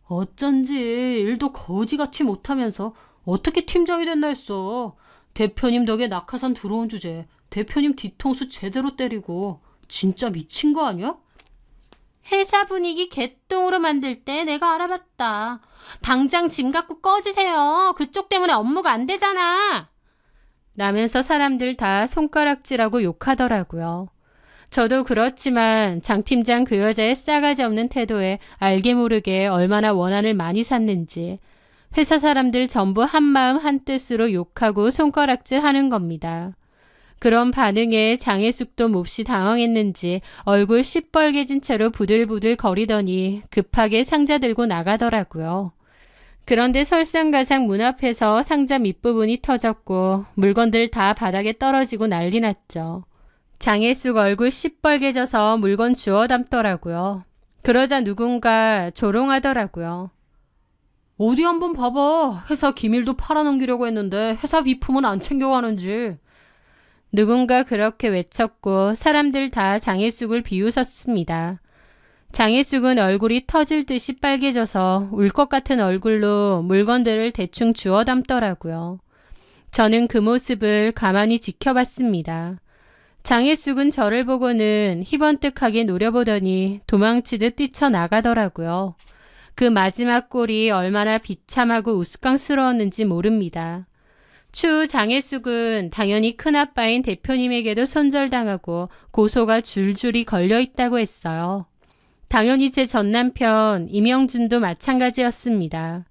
어쩐지 일도 거지같이 못하면서 어떻게 팀장이 됐나 했어. 대표님 덕에 낙하산 들어온 주제 대표님 뒤통수 제대로 때리고 진짜 미친 거 아니야? 회사 분위기 개똥으로 만들 때 내가 알아봤다. 당장 짐 갖고 꺼지세요. 그쪽 때문에 업무가 안 되잖아. 라면서 사람들 다 손가락질하고 욕하더라고요. 저도 그렇지만 장 팀장 그 여자의 싸가지 없는 태도에 알게 모르게 얼마나 원한을 많이 샀는지 회사 사람들 전부 한마음 한뜻으로 욕하고 손가락질하는 겁니다. 그런 반응에 장혜숙도 몹시 당황했는지 얼굴 시뻘개진 채로 부들부들 거리더니 급하게 상자 들고 나가더라고요. 그런데 설상가상 문 앞에서 상자 밑부분이 터졌고 물건들 다 바닥에 떨어지고 난리 났죠. 장혜숙 얼굴 시뻘개져서 물건 주워 담더라고요. 그러자 누군가 조롱하더라고요. 어디 한번 봐봐. 회사 기밀도 팔아넘기려고 했는데 회사 비품은 안 챙겨가는지. 누군가 그렇게 외쳤고 사람들 다 장혜숙을 비웃었습니다. 장혜숙은 얼굴이 터질 듯이 빨개져서 울 것 같은 얼굴로 물건들을 대충 주워 담더라고요. 저는 그 모습을 가만히 지켜봤습니다. 장혜숙은 저를 보고는 희번뜩하게 노려보더니 도망치듯 뛰쳐나가더라고요. 그 마지막 꼴이 얼마나 비참하고 우스꽝스러웠는지 모릅니다. 추후 장혜숙은 당연히 큰아빠인 대표님에게도 손절당하고 고소가 줄줄이 걸려있다고 했어요. 당연히 제 전남편 임영준도 마찬가지였습니다.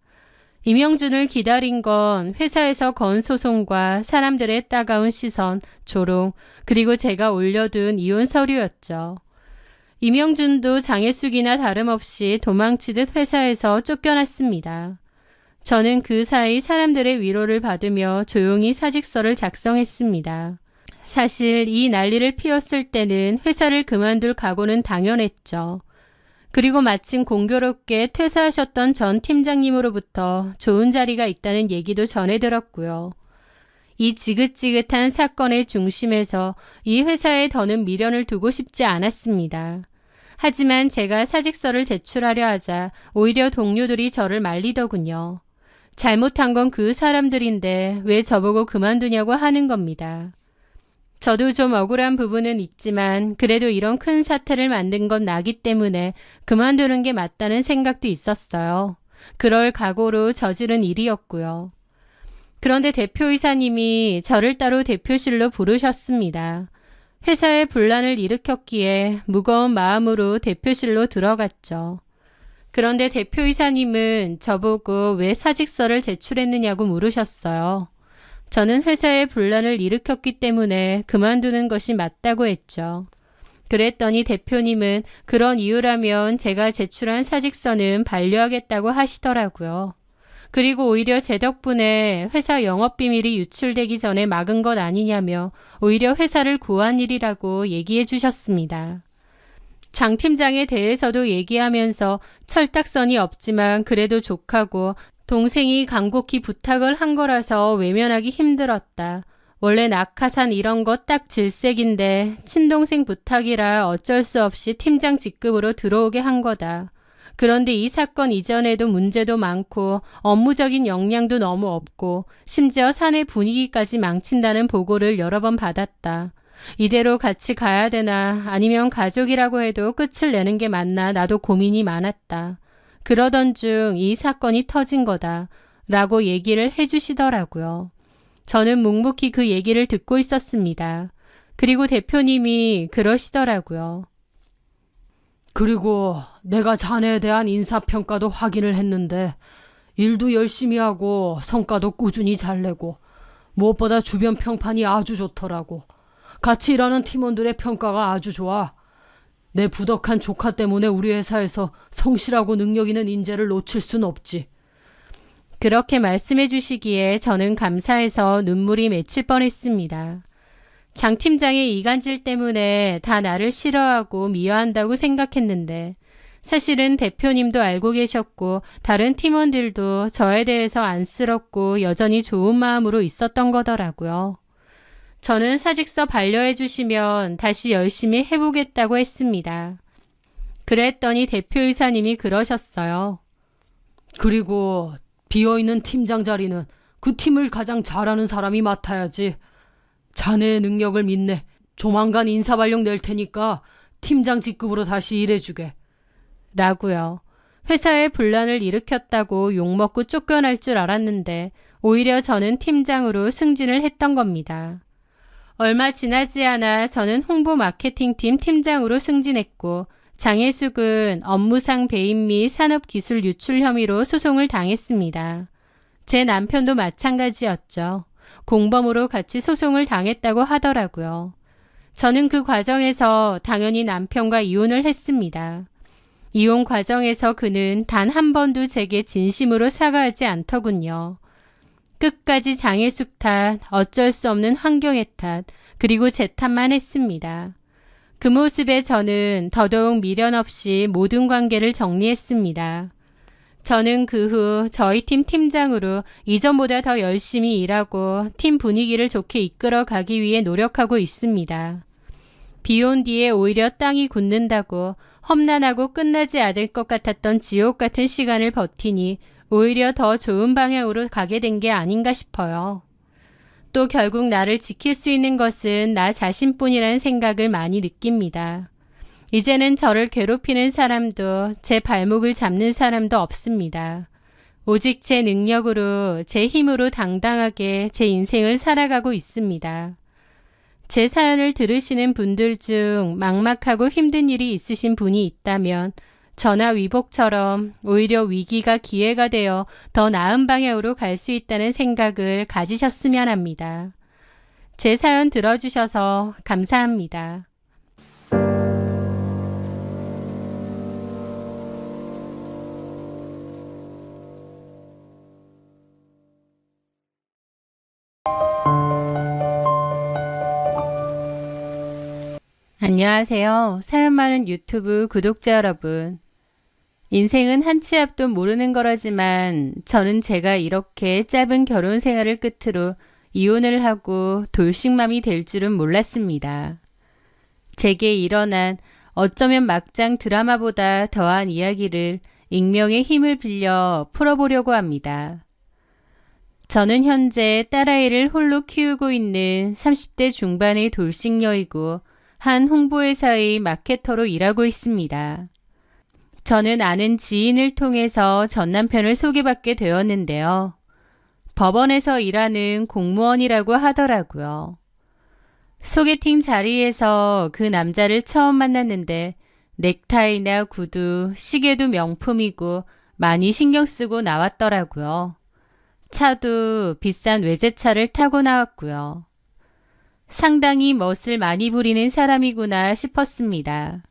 임영준을 기다린 건 회사에서 건 소송과 사람들의 따가운 시선, 조롱, 그리고 제가 올려둔 이혼 서류였죠. 임영준도 장혜숙이나 다름없이 도망치듯 회사에서 쫓겨났습니다. 저는 그 사이 사람들의 위로를 받으며 조용히 사직서를 작성했습니다. 사실 이 난리를 피웠을 때는 회사를 그만둘 각오는 당연했죠. 그리고 마침 공교롭게 퇴사하셨던 전 팀장님으로부터 좋은 자리가 있다는 얘기도 전해 들었고요. 이 지긋지긋한 사건의 중심에서 이 회사에 더는 미련을 두고 싶지 않았습니다. 하지만 제가 사직서를 제출하려 하자 오히려 동료들이 저를 말리더군요. 잘못한 건 그 사람들인데 왜 저보고 그만두냐고 하는 겁니다. 저도 좀 억울한 부분은 있지만 그래도 이런 큰 사태를 만든 건 나기 때문에 그만두는 게 맞다는 생각도 있었어요. 그럴 각오로 저지른 일이었고요. 그런데 대표이사님이 저를 따로 대표실로 부르셨습니다. 회사에 분란을 일으켰기에 무거운 마음으로 대표실로 들어갔죠. 그런데 대표이사님은 저보고 왜 사직서를 제출했느냐고 물으셨어요. 저는 회사에 분란을 일으켰기 때문에 그만두는 것이 맞다고 했죠. 그랬더니 대표님은 그런 이유라면 제가 제출한 사직서는 반려하겠다고 하시더라고요. 그리고 오히려 제 덕분에 회사 영업비밀이 유출되기 전에 막은 것 아니냐며 오히려 회사를 구한 일이라고 얘기해 주셨습니다. 장 팀장에 대해서도 얘기하면서 철딱선이 없지만 그래도 족하고 동생이 간곡히 부탁을 한 거라서 외면하기 힘들었다. 원래 낙하산 이런 거 딱 질색인데 친동생 부탁이라 어쩔 수 없이 팀장 직급으로 들어오게 한 거다. 그런데 이 사건 이전에도 문제도 많고 업무적인 역량도 너무 없고 심지어 사내 분위기까지 망친다는 보고를 여러 번 받았다. 이대로 같이 가야 되나 아니면 가족이라고 해도 끝을 내는 게 맞나 나도 고민이 많았다. 그러던 중 이 사건이 터진 거다 라고 얘기를 해주시더라고요. 저는 묵묵히 그 얘기를 듣고 있었습니다. 그리고 대표님이 그러시더라고요. 그리고 내가 자네에 대한 인사평가도 확인을 했는데 일도 열심히 하고 성과도 꾸준히 잘 내고 무엇보다 주변 평판이 아주 좋더라고. 같이 일하는 팀원들의 평가가 아주 좋아. 내 부덕한 조카 때문에 우리 회사에서 성실하고 능력 있는 인재를 놓칠 순 없지. 그렇게 말씀해 주시기에 저는 감사해서 눈물이 맺힐 뻔했습니다. 장 팀장의 이간질 때문에 다 나를 싫어하고 미워한다고 생각했는데 사실은 대표님도 알고 계셨고 다른 팀원들도 저에 대해서 안쓰럽고 여전히 좋은 마음으로 있었던 거더라고요. 저는 사직서 반려해 주시면 다시 열심히 해보겠다고 했습니다. 그랬더니 대표이사님이 그러셨어요. 그리고 비어있는 팀장 자리는 그 팀을 가장 잘하는 사람이 맡아야지. 자네의 능력을 믿네. 조만간 인사발령 낼 테니까 팀장 직급으로 다시 일해주게. 라고요. 회사에 분란을 일으켰다고 욕먹고 쫓겨날 줄 알았는데 오히려 저는 팀장으로 승진을 했던 겁니다. 얼마 지나지 않아 저는 홍보 마케팅팀 팀장으로 승진했고 장혜숙은 업무상 배임 및 산업기술 유출 혐의로 소송을 당했습니다. 제 남편도 마찬가지였죠. 공범으로 같이 소송을 당했다고 하더라고요. 저는 그 과정에서 당연히 남편과 이혼을 했습니다. 이혼 과정에서 그는 단 한 번도 제게 진심으로 사과하지 않더군요. 끝까지 장혜숙 탓, 어쩔 수 없는 환경의 탓, 그리고 제 탓만 했습니다. 그 모습에 저는 더더욱 미련 없이 모든 관계를 정리했습니다. 저는 그 후 저희 팀 팀장으로 이전보다 더 열심히 일하고 팀 분위기를 좋게 이끌어 가기 위해 노력하고 있습니다. 비온 뒤에 오히려 땅이 굳는다고 험난하고 끝나지 않을 것 같았던 지옥 같은 시간을 버티니 오히려 더 좋은 방향으로 가게 된 게 아닌가 싶어요. 또 결국 나를 지킬 수 있는 것은 나 자신뿐이라는 생각을 많이 느낍니다. 이제는 저를 괴롭히는 사람도 제 발목을 잡는 사람도 없습니다. 오직 제 능력으로, 제 힘으로 당당하게 제 인생을 살아가고 있습니다. 제 사연을 들으시는 분들 중 막막하고 힘든 일이 있으신 분이 있다면 저나 위복처럼 오히려 위기가 기회가 되어 더 나은 방향으로 갈 수 있다는 생각을 가지셨으면 합니다. 제 사연 들어주셔서 감사합니다. 안녕하세요. 사연 많은 유튜브 구독자 여러분. 인생은 한 치 앞도 모르는 거라지만 저는 제가 이렇게 짧은 결혼 생활을 끝으로 이혼을 하고 돌싱맘이 될 줄은 몰랐습니다. 제게 일어난 어쩌면 막장 드라마보다 더한 이야기를 익명의 힘을 빌려 풀어보려고 합니다. 저는 현재 딸아이를 홀로 키우고 있는 30대 중반의 돌싱녀이고 한 홍보회사의 마케터로 일하고 있습니다. 저는 아는 지인을 통해서 전 남편을 소개받게 되었는데요. 법원에서 일하는 공무원이라고 하더라고요. 소개팅 자리에서 그 남자를 처음 만났는데 넥타이나 구두, 시계도 명품이고 많이 신경 쓰고 나왔더라고요. 차도 비싼 외제차를 타고 나왔고요. 상당히 멋을 많이 부리는 사람이구나 싶었습니다.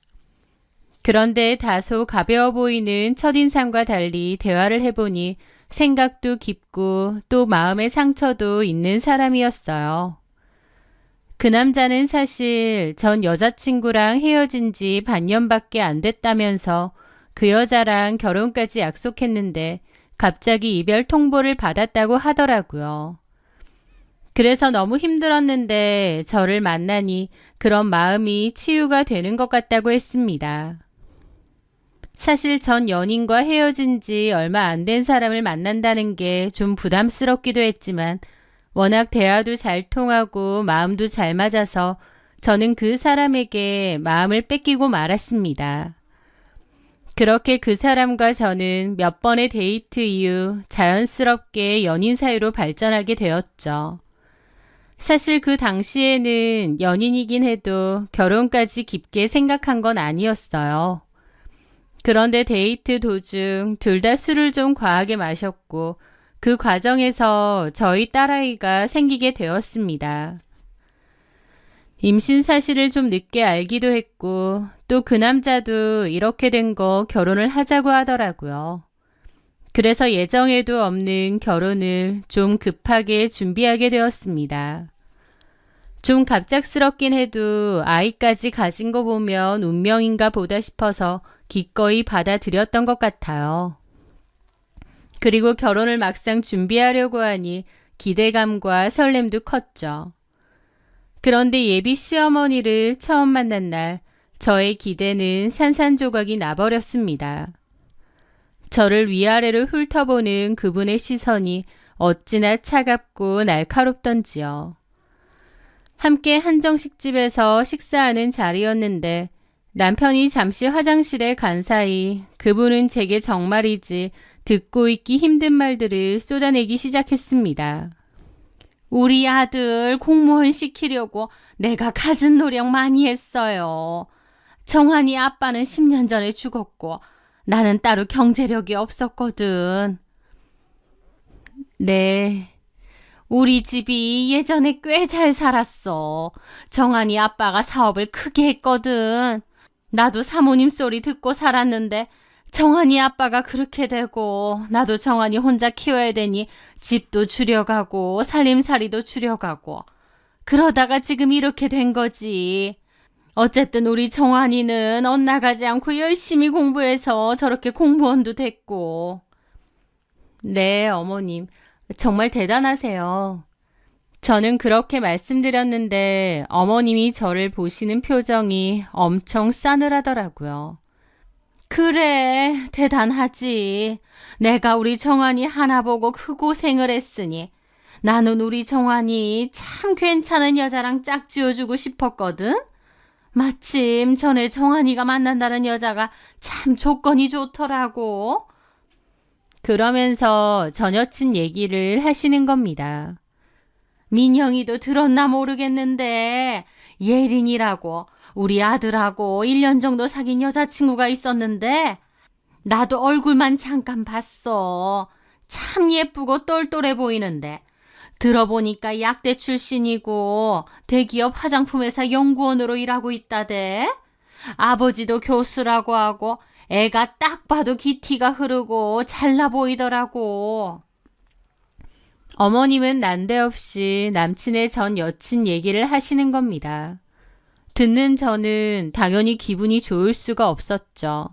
그런데 다소 가벼워 보이는 첫인상과 달리 대화를 해보니 생각도 깊고 또 마음의 상처도 있는 사람이었어요. 그 남자는 사실 전 여자친구랑 헤어진 지 반년밖에 안 됐다면서 그 여자랑 결혼까지 약속했는데 갑자기 이별 통보를 받았다고 하더라고요. 그래서 너무 힘들었는데 저를 만나니 그런 마음이 치유가 되는 것 같다고 했습니다. 사실 전 연인과 헤어진 지 얼마 안 된 사람을 만난다는 게 좀 부담스럽기도 했지만 워낙 대화도 잘 통하고 마음도 잘 맞아서 저는 그 사람에게 마음을 뺏기고 말았습니다. 그렇게 그 사람과 저는 몇 번의 데이트 이후 자연스럽게 연인 사이로 발전하게 되었죠. 사실 그 당시에는 연인이긴 해도 결혼까지 깊게 생각한 건 아니었어요. 그런데 데이트 도중 둘 다 술을 좀 과하게 마셨고 그 과정에서 저희 딸아이가 생기게 되었습니다. 임신 사실을 좀 늦게 알기도 했고 또 그 남자도 이렇게 된 거 결혼을 하자고 하더라고요. 그래서 예정에도 없는 결혼을 좀 급하게 준비하게 되었습니다. 좀 갑작스럽긴 해도 아이까지 가진 거 보면 운명인가 보다 싶어서 기꺼이 받아들였던 것 같아요. 그리고 결혼을 막상 준비하려고 하니 기대감과 설렘도 컸죠. 그런데 예비 시어머니를 처음 만난 날 저의 기대는 산산조각이 나버렸습니다. 저를 위아래로 훑어보는 그분의 시선이 어찌나 차갑고 날카롭던지요. 함께 한정식집에서 식사하는 자리였는데 남편이 잠시 화장실에 간 사이 그분은 제게 정말이지 듣고 있기 힘든 말들을 쏟아내기 시작했습니다. 우리 아들 공무원 시키려고 내가 갖은 노력 많이 했어요. 정환이 아빠는 10년 전에 죽었고 나는 따로 경제력이 없었거든. 네, 우리 집이 예전에 꽤 잘 살았어. 정환이 아빠가 사업을 크게 했거든. 나도 사모님 소리 듣고 살았는데 정환이 아빠가 그렇게 되고 나도 정환이 혼자 키워야 되니 집도 줄여가고 살림살이도 줄여가고 그러다가 지금 이렇게 된 거지. 어쨌든 우리 정환이는 엇나가지 않고 열심히 공부해서 저렇게 공무원도 됐고. 네, 어머님. 정말 대단하세요. 저는 그렇게 말씀드렸는데 어머님이 저를 보시는 표정이 엄청 싸늘하더라고요. 그래, 대단하지. 내가 우리 정환이 하나 보고 그 고생을 했으니 나는 우리 정환이 참 괜찮은 여자랑 짝지어주고 싶었거든. 마침 전에 정환이가 만난다는 여자가 참 조건이 좋더라고. 그러면서 전 여친 얘기를 하시는 겁니다. 민영이도 들었나 모르겠는데 예린이라고 우리 아들하고 1년 정도 사귄 여자친구가 있었는데 나도 얼굴만 잠깐 봤어. 참 예쁘고 똘똘해 보이는데 들어보니까 약대 출신이고 대기업 화장품 회사 연구원으로 일하고 있다대. 아버지도 교수라고 하고 애가 딱 봐도 기티가 흐르고 잘나 보이더라고. 어머님은 난데없이 남친의 전 여친 얘기를 하시는 겁니다. 듣는 저는 당연히 기분이 좋을 수가 없었죠.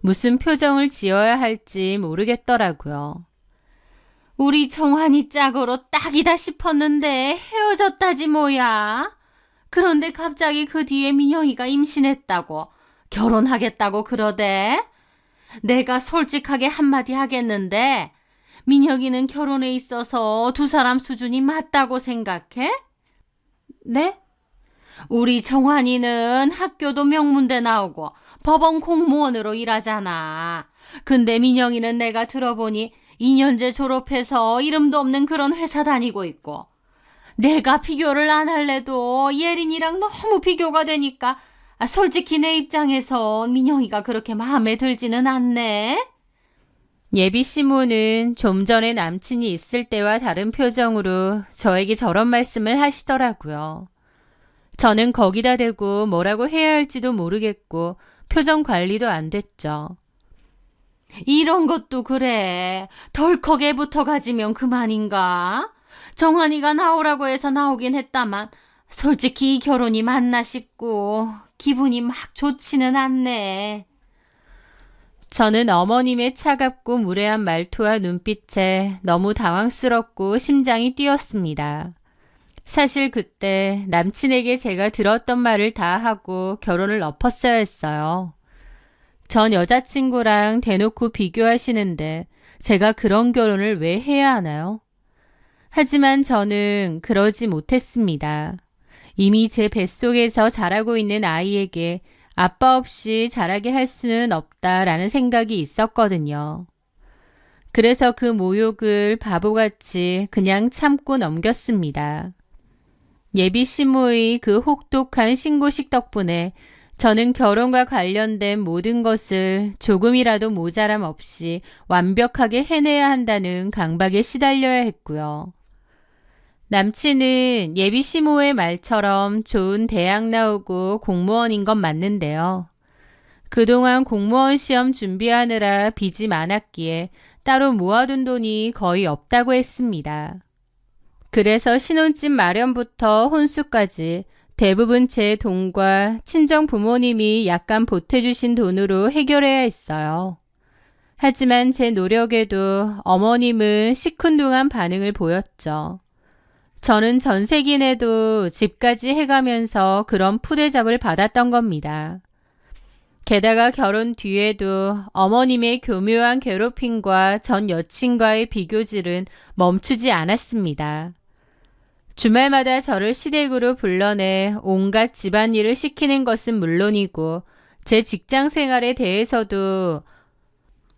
무슨 표정을 지어야 할지 모르겠더라고요. 우리 정환이 짝으로 딱이다 싶었는데 헤어졌다지 뭐야. 그런데 갑자기 그 뒤에 민영이가 임신했다고 결혼하겠다고 그러대. 내가 솔직하게 한마디 하겠는데 민혁이는 결혼에 있어서 두 사람 수준이 맞다고 생각해? 네? 우리 정환이는 학교도 명문대 나오고 법원 공무원으로 일하잖아. 근데 민영이는 내가 들어보니 2년제 졸업해서 이름도 없는 그런 회사 다니고 있고, 내가 비교를 안 할래도 예린이랑 너무 비교가 되니까 솔직히 내 입장에선 민영이가 그렇게 마음에 들지는 않네. 예비 시모는 좀 전에 남친이 있을 때와 다른 표정으로 저에게 저런 말씀을 하시더라고요. 저는 거기다 대고 뭐라고 해야 할지도 모르겠고 표정 관리도 안 됐죠. 이런 것도 그래. 덜컥에 붙어 가지면 그만인가? 정환이가 나오라고 해서 나오긴 했다만 솔직히 이 결혼이 맞나 싶고 기분이 막 좋지는 않네. 저는 어머님의 차갑고 무례한 말투와 눈빛에 너무 당황스럽고 심장이 뛰었습니다. 사실 그때 남친에게 제가 들었던 말을 다 하고 결혼을 엎었어야 했어요. 전 여자친구랑 대놓고 비교하시는데 제가 그런 결혼을 왜 해야 하나요? 하지만 저는 그러지 못했습니다. 이미 제 뱃속에서 자라고 있는 아이에게 아빠 없이 자라게 할 수는 없다라는 생각이 있었거든요. 그래서 그 모욕을 바보같이 그냥 참고 넘겼습니다. 예비 시모의 그 혹독한 신고식 덕분에 저는 결혼과 관련된 모든 것을 조금이라도 모자람 없이 완벽하게 해내야 한다는 강박에 시달려야 했고요. 남친은 예비 시모의 말처럼 좋은 대학 나오고 공무원인 건 맞는데요. 그동안 공무원 시험 준비하느라 빚이 많았기에 따로 모아둔 돈이 거의 없다고 했습니다. 그래서 신혼집 마련부터 혼수까지 대부분 제 돈과 친정 부모님이 약간 보태주신 돈으로 해결해야 했어요. 하지만 제 노력에도 어머님은 시큰둥한 반응을 보였죠. 저는 전세기 내도 집까지 해가면서 그런 푸대접을 받았던 겁니다. 게다가 결혼 뒤에도 어머님의 교묘한 괴롭힘과 전 여친과의 비교질은 멈추지 않았습니다. 주말마다 저를 시댁으로 불러내 온갖 집안일을 시키는 것은 물론이고 제 직장 생활에 대해서도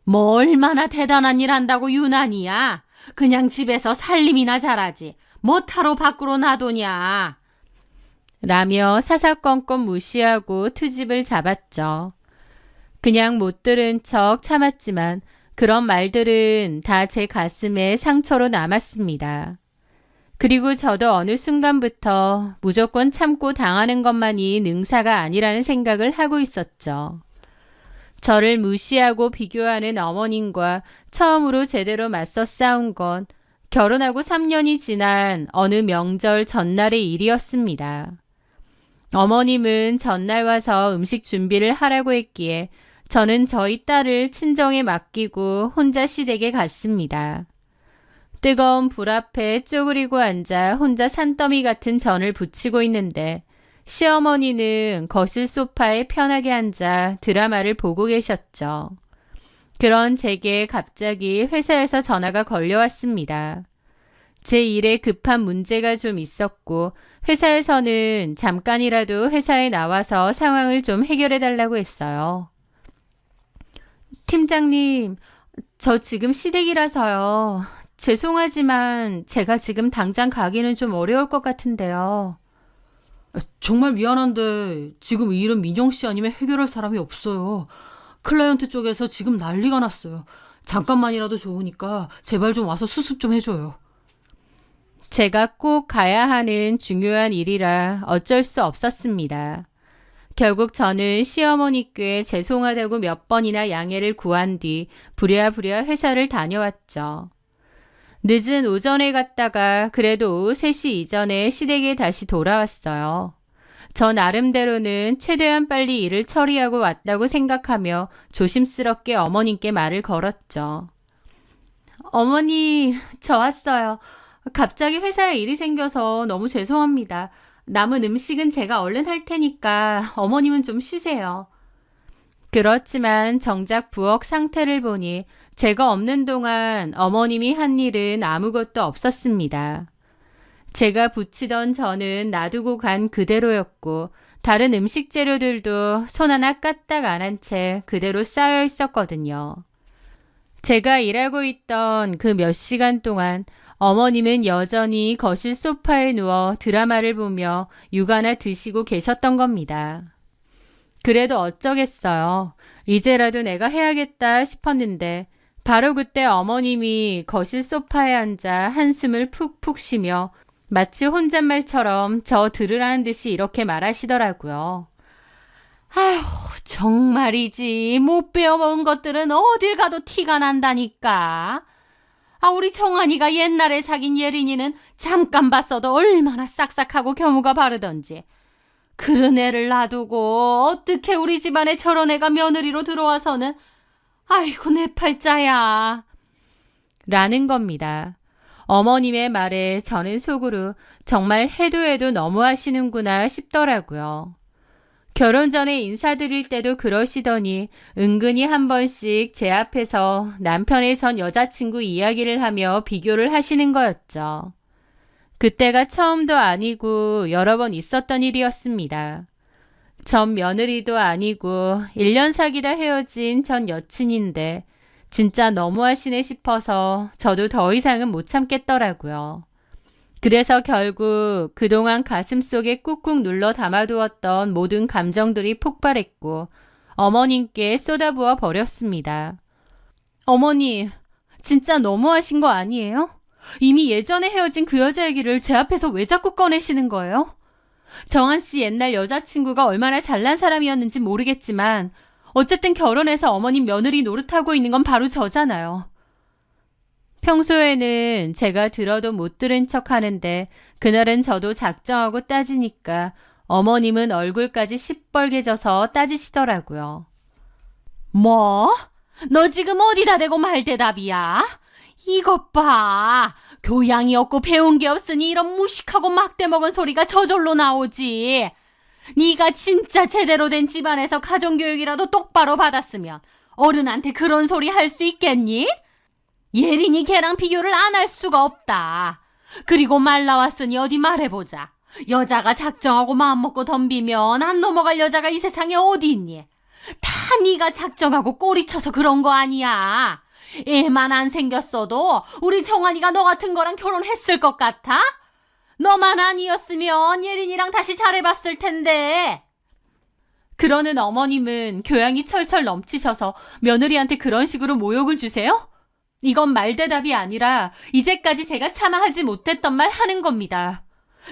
뭐 얼마나 대단한 일 한다고 유난이야. 그냥 집에서 살림이나 잘하지. 뭐하러 밖으로 나도냐. 라며 사사건건 무시하고 트집을 잡았죠. 그냥 못 들은 척 참았지만 그런 말들은 다 제 가슴에 상처로 남았습니다. 그리고 저도 어느 순간부터 무조건 참고 당하는 것만이 능사가 아니라는 생각을 하고 있었죠. 저를 무시하고 비교하는 어머님과 처음으로 제대로 맞서 싸운 건 결혼하고 3년이 지난 어느 명절 전날의 일이었습니다. 어머님은 전날 와서 음식 준비를 하라고 했기에 저는 저희 딸을 친정에 맡기고 혼자 시댁에 갔습니다. 뜨거운 불 앞에 쪼그리고 앉아 혼자 산더미 같은 전을 부치고 있는데 시어머니는 거실 소파에 편하게 앉아 드라마를 보고 계셨죠. 그런 제게 갑자기 회사에서 전화가 걸려왔습니다. 제 일에 급한 문제가 좀 있었고 회사에서는 잠깐이라도 회사에 나와서 상황을 좀 해결해달라고 했어요. 팀장님, 저 지금 시댁이라서요. 죄송하지만 제가 지금 당장 가기는 좀 어려울 것 같은데요. 정말 미안한데 지금 이 일은 민영 씨 아니면 해결할 사람이 없어요. 클라이언트 쪽에서 지금 난리가 났어요. 잠깐만이라도 좋으니까 제발 좀 와서 수습 좀 해줘요. 제가 꼭 가야 하는 중요한 일이라 어쩔 수 없었습니다. 결국 저는 시어머니께 죄송하다고 몇 번이나 양해를 구한 뒤 부랴부랴 회사를 다녀왔죠. 늦은 오전에 갔다가 그래도 오후 3시 이전에 시댁에 다시 돌아왔어요. 저 나름대로는 최대한 빨리 일을 처리하고 왔다고 생각하며 조심스럽게 어머님께 말을 걸었죠. 어머니, 저 왔어요. 갑자기 회사에 일이 생겨서 너무 죄송합니다. 남은 음식은 제가 얼른 할 테니까 어머님은 좀 쉬세요. 그렇지만 정작 부엌 상태를 보니 제가 없는 동안 어머님이 한 일은 아무것도 없었습니다. 제가 부치던 전은 놔두고 간 그대로였고 다른 음식 재료들도 손 하나 까딱 안 한 채 그대로 쌓여 있었거든요. 제가 일하고 있던 그 몇 시간 동안 어머님은 여전히 거실 소파에 누워 드라마를 보며 육아나 드시고 계셨던 겁니다. 그래도 어쩌겠어요. 이제라도 내가 해야겠다 싶었는데 바로 그때 어머님이 거실 소파에 앉아 한숨을 푹푹 쉬며 마치 혼잣말처럼 저 들으라는 듯이 이렇게 말하시더라고요. 아휴, 정말이지. 못 배워먹은 것들은 어딜 가도 티가 난다니까. 우리 정한이가 옛날에 사귄 예린이는 잠깐 봤어도 얼마나 싹싹하고 겨무가 바르던지. 그런 애를 놔두고 어떻게 우리 집안에 저런 애가 며느리로 들어와서는 아이고 내 팔자야. 라는 겁니다. 어머님의 말에 저는 속으로 정말 해도 해도 너무하시는구나 싶더라고요. 결혼 전에 인사드릴 때도 그러시더니 은근히 한 번씩 제 앞에서 남편의 전 여자친구 이야기를 하며 비교를 하시는 거였죠. 그때가 처음도 아니고 여러 번 있었던 일이었습니다. 전 며느리도 아니고 1년 사귀다 헤어진 전 여친인데 진짜 너무하시네 싶어서 저도 더 이상은 못 참겠더라고요. 그래서 결국 그동안 가슴속에 꾹꾹 눌러 담아두었던 모든 감정들이 폭발했고 어머님께 쏟아부어 버렸습니다. 어머니, 진짜 너무하신 거 아니에요? 이미 예전에 헤어진 그 여자 얘기를 제 앞에서 왜 자꾸 꺼내시는 거예요? 정한 씨 옛날 여자친구가 얼마나 잘난 사람이었는지 모르겠지만 어쨌든 결혼해서 어머님 며느리 노릇하고 있는 건 바로 저잖아요. 평소에는 제가 들어도 못 들은 척 하는데 그날은 저도 작정하고 따지니까 어머님은 얼굴까지 시뻘개져서 따지시더라고요. 뭐? 너 지금 어디다 대고 말대답이야? 이것 봐. 교양이 없고 배운 게 없으니 이런 무식하고 막대먹은 소리가 저절로 나오지. 네가 진짜 제대로 된 집안에서 가정교육이라도 똑바로 받았으면 어른한테 그런 소리 할 수 있겠니? 예린이 걔랑 비교를 안 할 수가 없다. 그리고 말 나왔으니 어디 말해보자. 여자가 작정하고 마음먹고 덤비면 안 넘어갈 여자가 이 세상에 어디 있니? 다 네가 작정하고 꼬리쳐서 그런 거 아니야. 애만 안 생겼어도 우리 정한이가 너 같은 거랑 결혼했을 것 같아? 너만 아니었으면 예린이랑 다시 잘해봤을 텐데. 그러는 어머님은 교양이 철철 넘치셔서 며느리한테 그런 식으로 모욕을 주세요? 이건 말대답이 아니라 이제까지 제가 차마 하지 못했던 말 하는 겁니다.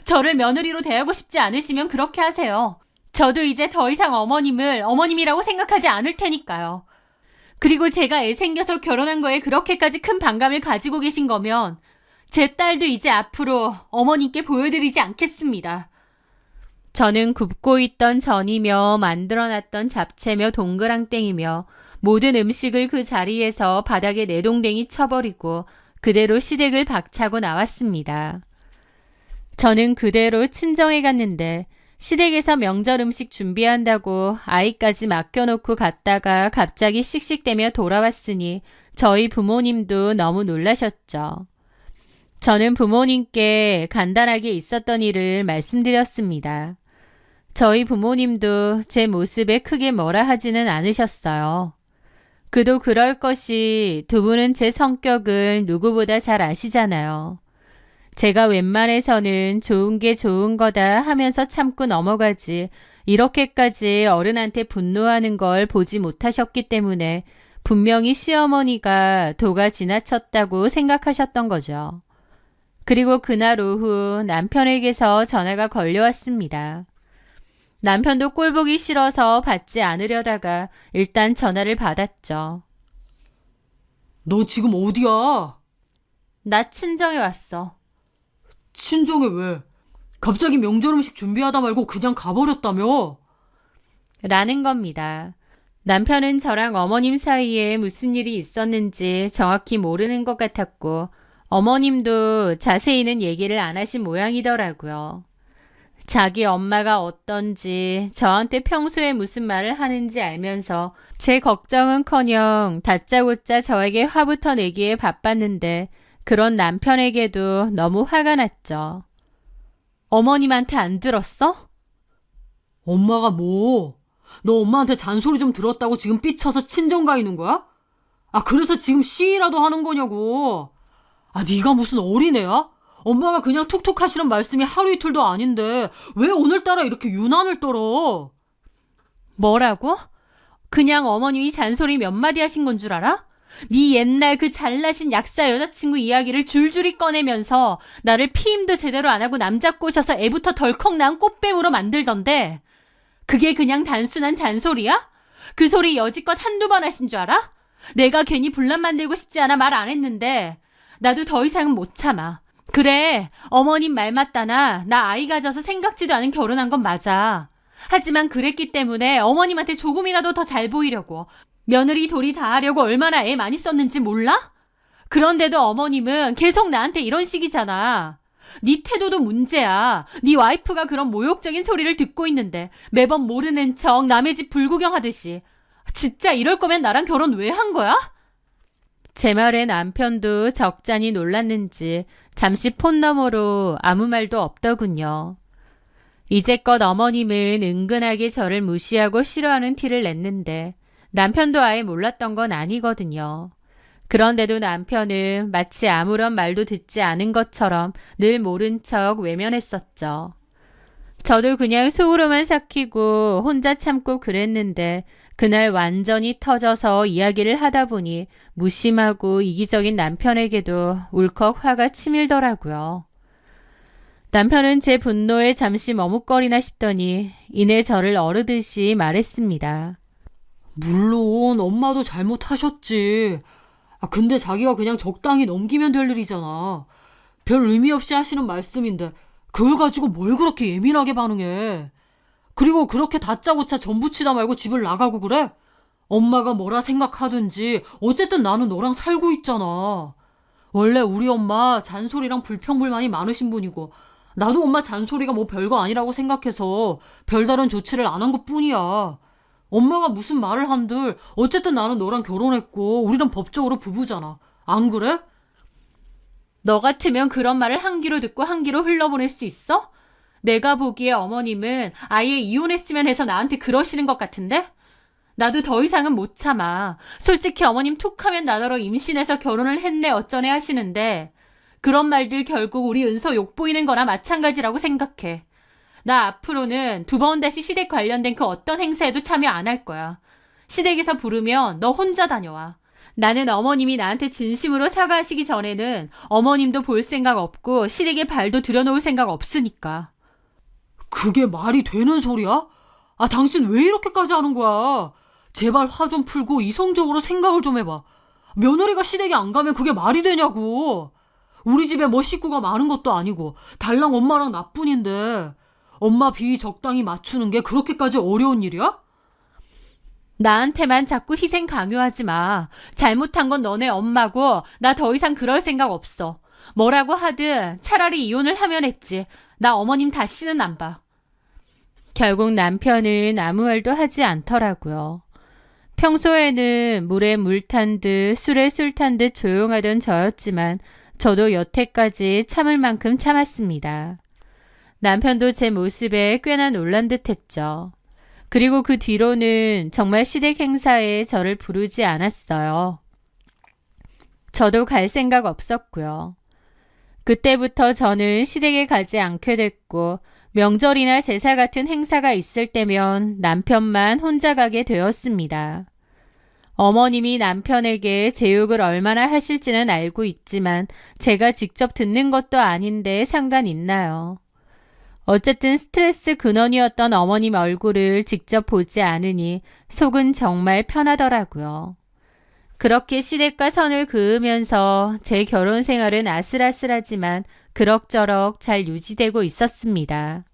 저를 며느리로 대하고 싶지 않으시면 그렇게 하세요. 저도 이제 더 이상 어머님을 어머님이라고 생각하지 않을 테니까요. 그리고 제가 애 생겨서 결혼한 거에 그렇게까지 큰 반감을 가지고 계신 거면 제 딸도 이제 앞으로 어머님께 보여드리지 않겠습니다. 저는 굽고 있던 전이며 만들어놨던 잡채며 동그랑땡이며 모든 음식을 그 자리에서 바닥에 내동댕이 쳐버리고 그대로 시댁을 박차고 나왔습니다. 저는 그대로 친정에 갔는데 시댁에서 명절 음식 준비한다고 아이까지 맡겨놓고 갔다가 갑자기 씩씩대며 돌아왔으니 저희 부모님도 너무 놀라셨죠. 저는 부모님께 간단하게 있었던 일을 말씀드렸습니다. 저희 부모님도 제 모습에 크게 뭐라 하지는 않으셨어요. 그도 그럴 것이 두 분은 제 성격을 누구보다 잘 아시잖아요. 제가 웬만해서는 좋은 게 좋은 거다 하면서 참고 넘어가지 이렇게까지 어른한테 분노하는 걸 보지 못하셨기 때문에 분명히 시어머니가 도가 지나쳤다고 생각하셨던 거죠. 그리고 그날 오후 남편에게서 전화가 걸려왔습니다. 남편도 꼴보기 싫어서 받지 않으려다가 일단 전화를 받았죠. 너 지금 어디야? 나 친정에 왔어. 친정에 왜? 갑자기 명절 음식 준비하다 말고 그냥 가버렸다며? 라는 겁니다. 남편은 저랑 어머님 사이에 무슨 일이 있었는지 정확히 모르는 것 같았고 어머님도 자세히는 얘기를 안 하신 모양이더라고요. 자기 엄마가 어떤지, 저한테 평소에 무슨 말을 하는지 알면서 제 걱정은커녕 다짜고짜 저에게 화부터 내기에 바빴는데 그런 남편에게도 너무 화가 났죠. 어머님한테 안 들었어? 엄마가 뭐? 너 엄마한테 잔소리 좀 들었다고 지금 삐쳐서 친정 가 있는 거야? 아, 그래서 지금 시위라도 하는 거냐고. 아, 네가 무슨 어린애야? 엄마가 그냥 툭툭 하시는 말씀이 하루 이틀도 아닌데 왜 오늘따라 이렇게 유난을 떨어? 뭐라고? 그냥 어머님이 잔소리 몇 마디 하신 건 줄 알아? 네 옛날 그 잘나신 약사 여자친구 이야기를 줄줄이 꺼내면서 나를 피임도 제대로 안 하고 남자 꼬셔서 애부터 덜컥 낳은 꽃뱀으로 만들던데 그게 그냥 단순한 잔소리야? 그 소리 여지껏 한두 번 하신 줄 알아? 내가 괜히 분란 만들고 싶지 않아 말 안 했는데 나도 더 이상은 못 참아. 그래, 어머님 말 맞다나 나 아이 가져서 생각지도 않은 결혼한 건 맞아. 하지만 그랬기 때문에 어머님한테 조금이라도 더 잘 보이려고 며느리 도리 다 하려고 얼마나 애 많이 썼는지 몰라? 그런데도 어머님은 계속 나한테 이런 식이잖아. 네 태도도 문제야. 네 와이프가 그런 모욕적인 소리를 듣고 있는데 매번 모르는 척 남의 집 불구경하듯이. 진짜 이럴 거면 나랑 결혼 왜 한 거야? 제 말에 남편도 적잖이 놀랐는지 잠시 폰 너머로 아무 말도 없더군요. 이제껏 어머님은 은근하게 저를 무시하고 싫어하는 티를 냈는데 남편도 아예 몰랐던 건 아니거든요. 그런데도 남편은 마치 아무런 말도 듣지 않은 것처럼 늘 모른 척 외면했었죠. 저도 그냥 속으로만 삭히고 혼자 참고 그랬는데 그날 완전히 터져서 이야기를 하다 보니 무심하고 이기적인 남편에게도 울컥 화가 치밀더라고요. 남편은 제 분노에 잠시 머뭇거리나 싶더니 이내 저를 어르듯이 말했습니다. 물론 엄마도 잘못하셨지. 아, 근데 자기가 그냥 적당히 넘기면 될 일이잖아. 별 의미 없이 하시는 말씀인데 그걸 가지고 뭘 그렇게 예민하게 반응해. 그리고 그렇게 다짜고짜 전부치다 말고 집을 나가고 그래? 엄마가 뭐라 생각하든지 어쨌든 나는 너랑 살고 있잖아. 원래 우리 엄마 잔소리랑 불평불만이 많으신 분이고 나도 엄마 잔소리가 뭐 별거 아니라고 생각해서 별다른 조치를 안 한 것뿐이야. 엄마가 무슨 말을 한들 어쨌든 나는 너랑 결혼했고 우리는 법적으로 부부잖아. 안 그래? 너 같으면 그런 말을 한 귀로 듣고 한 귀로 흘러보낼 수 있어? 내가 보기에 어머님은 아예 이혼했으면 해서 나한테 그러시는 것 같은데? 나도 더 이상은 못 참아. 솔직히 어머님 툭하면 나더러 임신해서 결혼을 했네 어쩌네 하시는데 그런 말들 결국 우리 은서 욕보이는 거나 마찬가지라고 생각해. 나 앞으로는 두 번 다시 시댁 관련된 그 어떤 행사에도 참여 안 할 거야. 시댁에서 부르면 너 혼자 다녀와. 나는 어머님이 나한테 진심으로 사과하시기 전에는 어머님도 볼 생각 없고 시댁에 발도 들여놓을 생각 없으니까. 그게 말이 되는 소리야? 아, 당신 왜 이렇게까지 하는 거야? 제발 화 좀 풀고 이성적으로 생각을 좀 해봐. 며느리가 시댁에 안 가면 그게 말이 되냐고. 우리 집에 뭐 식구가 많은 것도 아니고 달랑 엄마랑 나뿐인데 엄마 비위 적당히 맞추는 게 그렇게까지 어려운 일이야? 나한테만 자꾸 희생 강요하지 마. 잘못한 건 너네 엄마고 나 더 이상 그럴 생각 없어. 뭐라고 하든 차라리 이혼을 하면 했지. 나 어머님 다시는 안 봐. 결국 남편은 아무 말도 하지 않더라고요. 평소에는 물에 물 탄 듯 술에 술 탄 듯 조용하던 저였지만 저도 여태까지 참을 만큼 참았습니다. 남편도 제 모습에 꽤나 놀란 듯 했죠. 그리고 그 뒤로는 정말 시댁 행사에 저를 부르지 않았어요. 저도 갈 생각 없었고요. 그때부터 저는 시댁에 가지 않게 됐고 명절이나 제사 같은 행사가 있을 때면 남편만 혼자 가게 되었습니다. 어머님이 남편에게 제욕을 얼마나 하실지는 알고 있지만 제가 직접 듣는 것도 아닌데 상관 있나요? 어쨌든 스트레스 근원이었던 어머님 얼굴을 직접 보지 않으니 속은 정말 편하더라고요. 그렇게 시댁과 선을 그으면서 제 결혼 생활은 아슬아슬하지만 그럭저럭 잘 유지되고 있었습니다.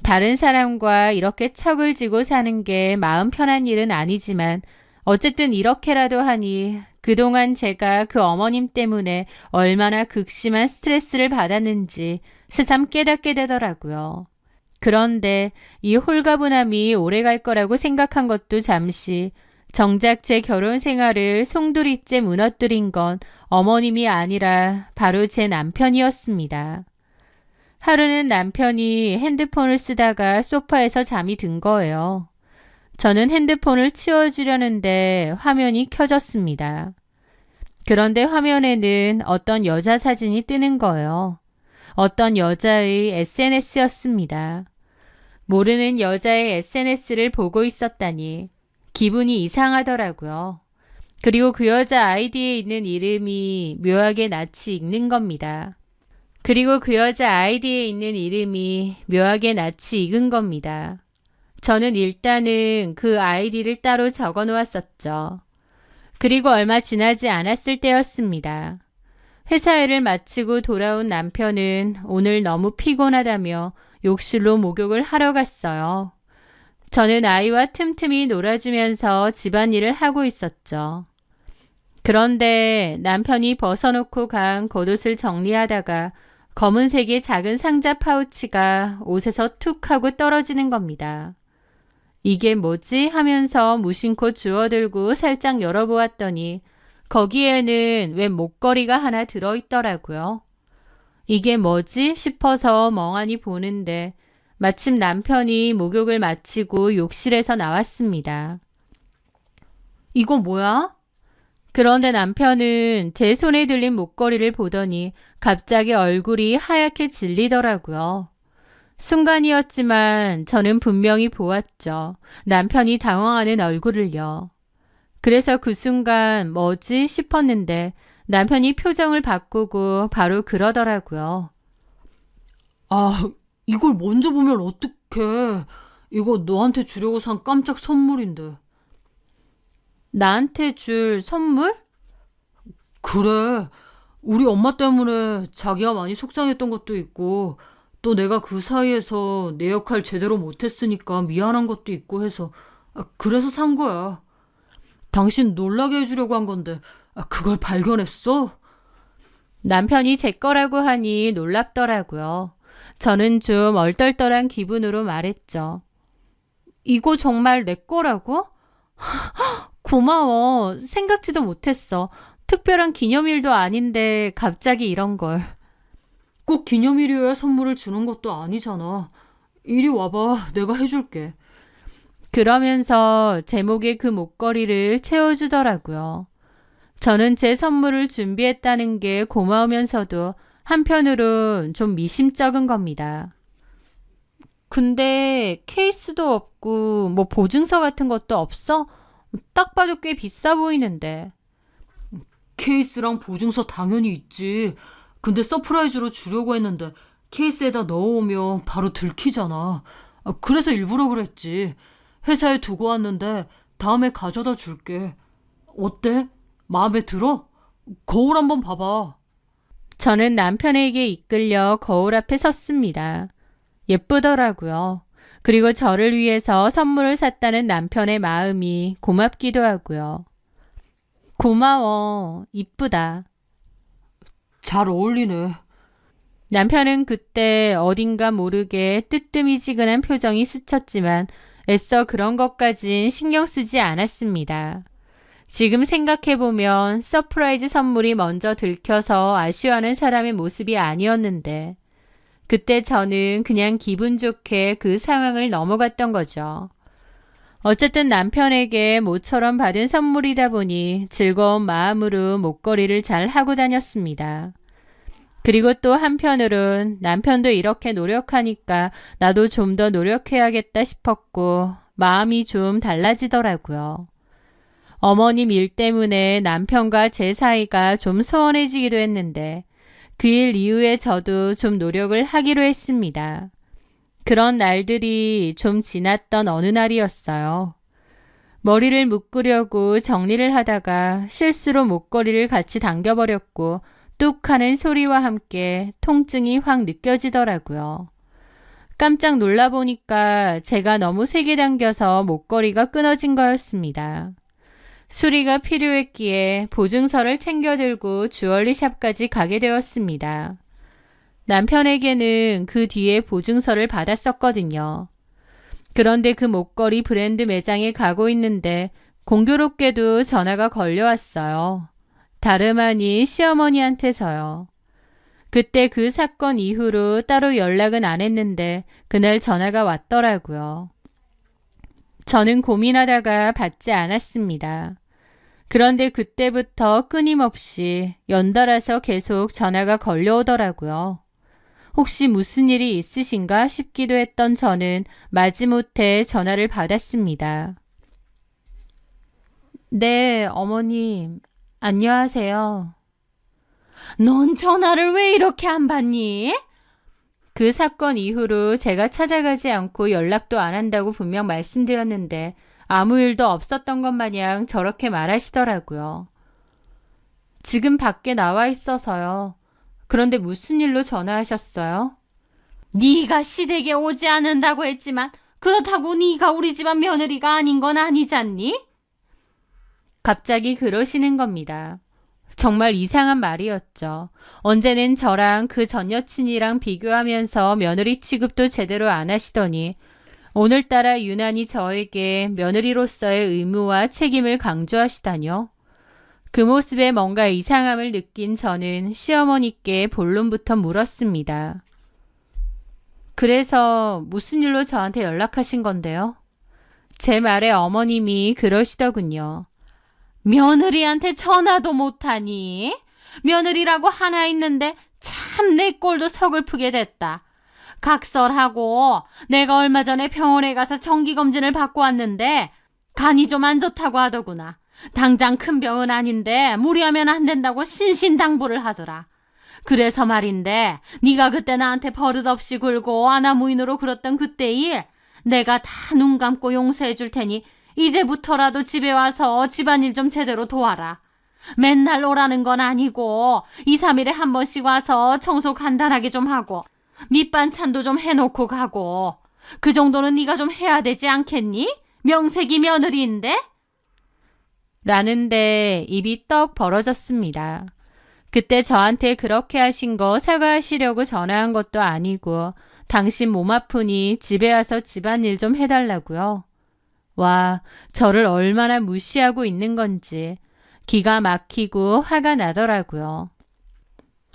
다른 사람과 이렇게 척을 지고 사는 게 마음 편한 일은 아니지만 어쨌든 이렇게라도 하니 그동안 제가 그 어머님 때문에 얼마나 극심한 스트레스를 받았는지 새삼 깨닫게 되더라고요. 그런데 이 홀가분함이 오래 갈 거라고 생각한 것도 잠시, 정작 제 결혼 생활을 송두리째 무너뜨린 건 어머님이 아니라 바로 제 남편이었습니다. 하루는 남편이 핸드폰을 쓰다가 소파에서 잠이 든 거예요. 저는 핸드폰을 치워주려는데 화면이 켜졌습니다. 그런데 화면에는 어떤 여자 사진이 뜨는 거예요. 어떤 여자의 SNS였습니다. 모르는 여자의 SNS를 보고 있었다니 기분이 이상하더라고요. 그리고 그 여자 아이디에 있는 이름이 묘하게 낯이 익는 겁니다. 저는 일단은 그 아이디를 따로 적어 놓았었죠. 그리고 얼마 지나지 않았을 때였습니다. 회사 일을 마치고 돌아온 남편은 오늘 너무 피곤하다며 욕실로 목욕을 하러 갔어요. 저는 아이와 틈틈이 놀아주면서 집안일을 하고 있었죠. 그런데 남편이 벗어놓고 간 겉옷을 정리하다가 검은색의 작은 상자 파우치가 옷에서 툭 하고 떨어지는 겁니다. 이게 뭐지? 하면서 무심코 주워들고 살짝 열어보았더니 거기에는 웬 목걸이가 하나 들어있더라고요. 이게 뭐지? 싶어서 멍하니 보는데 마침 남편이 목욕을 마치고 욕실에서 나왔습니다. 이거 뭐야? 그런데 남편은 제 손에 들린 목걸이를 보더니 갑자기 얼굴이 하얗게 질리더라고요. 순간이었지만 저는 분명히 보았죠. 남편이 당황하는 얼굴을요. 그래서 그 순간 뭐지 싶었는데 남편이 표정을 바꾸고 바로 그러더라고요. 아, 이걸 먼저 보면 어떡해. 이거 너한테 주려고 산 깜짝 선물인데. 나한테 줄 선물? 그래. 우리 엄마 때문에 자기가 많이 속상했던 것도 있고, 또 내가 그 사이에서 내 역할 제대로 못했으니까 미안한 것도 있고 해서, 그래서 산 거야. 당신 놀라게 해주려고 한 건데, 그걸 발견했어? 남편이 제 거라고 하니 놀랍더라고요. 저는 좀 얼떨떨한 기분으로 말했죠. 이거 정말 내 거라고? 고마워. 생각지도 못했어. 특별한 기념일도 아닌데 갑자기 이런 걸. 꼭 기념일이어야 선물을 주는 것도 아니잖아. 이리 와봐. 내가 해줄게. 그러면서 제 목에 그 목걸이를 채워주더라고요. 저는 제 선물을 준비했다는 게 고마우면서도 한편으론 좀 미심쩍은 겁니다. 근데 케이스도 없고 뭐 보증서 같은 것도 없어? 딱 봐도 꽤 비싸 보이는데. 케이스랑 보증서 당연히 있지. 근데 서프라이즈로 주려고 했는데 케이스에다 넣어오면 바로 들키잖아. 그래서 일부러 그랬지. 회사에 두고 왔는데 다음에 가져다 줄게. 어때? 마음에 들어? 거울 한번 봐봐. 저는 남편에게 이끌려 거울 앞에 섰습니다. 예쁘더라고요. 그리고 저를 위해서 선물을 샀다는 남편의 마음이 고맙기도 하고요. 고마워. 이쁘다. 잘 어울리네. 남편은 그때 어딘가 모르게 뜨뜨미지근한 표정이 스쳤지만 애써 그런 것까진 신경 쓰지 않았습니다. 지금 생각해보면 서프라이즈 선물이 먼저 들켜서 아쉬워하는 사람의 모습이 아니었는데 그때 저는 그냥 기분 좋게 그 상황을 넘어갔던 거죠. 어쨌든 남편에게 모처럼 받은 선물이다 보니 즐거운 마음으로 목걸이를 잘 하고 다녔습니다. 그리고 또 한편으론 남편도 이렇게 노력하니까 나도 좀 더 노력해야겠다 싶었고 마음이 좀 달라지더라고요. 어머님 일 때문에 남편과 제 사이가 좀 소원해지기도 했는데 그 일 이후에 저도 좀 노력을 하기로 했습니다. 그런 날들이 좀 지났던 어느 날이었어요. 머리를 묶으려고 정리를 하다가 실수로 목걸이를 같이 당겨버렸고 뚝 하는 소리와 함께 통증이 확 느껴지더라고요. 깜짝 놀라보니까 제가 너무 세게 당겨서 목걸이가 끊어진 거였습니다. 수리가 필요했기에 보증서를 챙겨 들고 주얼리샵까지 가게 되었습니다. 남편에게는 그 뒤에 보증서를 받았었거든요. 그런데 그 목걸이 브랜드 매장에 가고 있는데 공교롭게도 전화가 걸려왔어요. 다름 아닌 시어머니한테서요. 그때 그 사건 이후로 따로 연락은 안 했는데 그날 전화가 왔더라고요. 저는 고민하다가 받지 않았습니다. 그런데 그때부터 끊임없이 연달아서 계속 전화가 걸려오더라고요. 혹시 무슨 일이 있으신가 싶기도 했던 저는 마지못해 전화를 받았습니다. 네, 어머님. 안녕하세요. 넌 전화를 왜 이렇게 안 받니? 그 사건 이후로 제가 찾아가지 않고 연락도 안 한다고 분명 말씀드렸는데 아무 일도 없었던 것 마냥 저렇게 말하시더라고요. 지금 밖에 나와 있어서요. 그런데 무슨 일로 전화하셨어요? 네가 시댁에 오지 않는다고 했지만 그렇다고 네가 우리 집안 며느리가 아닌 건 아니잖니? 갑자기 그러시는 겁니다. 정말 이상한 말이었죠. 언제는 저랑 그 전 여친이랑 비교하면서 며느리 취급도 제대로 안 하시더니 오늘따라 유난히 저에게 며느리로서의 의무와 책임을 강조하시다뇨. 그 모습에 뭔가 이상함을 느낀 저는 시어머니께 본론부터 물었습니다. 그래서 무슨 일로 저한테 연락하신 건데요? 제 말에 어머님이 그러시더군요. 며느리한테 전화도 못하니? 며느리라고 하나 있는데 참 내 꼴도 서글프게 됐다. 각설하고 내가 얼마 전에 병원에 가서 정기검진을 받고 왔는데 간이 좀 안 좋다고 하더구나. 당장 큰 병은 아닌데 무리하면 안 된다고 신신당부를 하더라. 그래서 말인데 네가 그때 나한테 버릇없이 굴고 아나무인으로 굴었던 그때 일 내가 다 눈 감고 용서해 줄 테니 이제부터라도 집에 와서 집안일 좀 제대로 도와라. 맨날 오라는 건 아니고 2, 3일에 한 번씩 와서 청소 간단하게 좀 하고 밑반찬도 좀 해놓고 가고 그 정도는 네가 좀 해야 되지 않겠니? 명색이 며느리인데? 라는데 입이 떡 벌어졌습니다. 그때 저한테 그렇게 하신 거 사과하시려고 전화한 것도 아니고 당신 몸 아프니 집에 와서 집안일 좀 해달라고요. 와, 저를 얼마나 무시하고 있는 건지 기가 막히고 화가 나더라고요.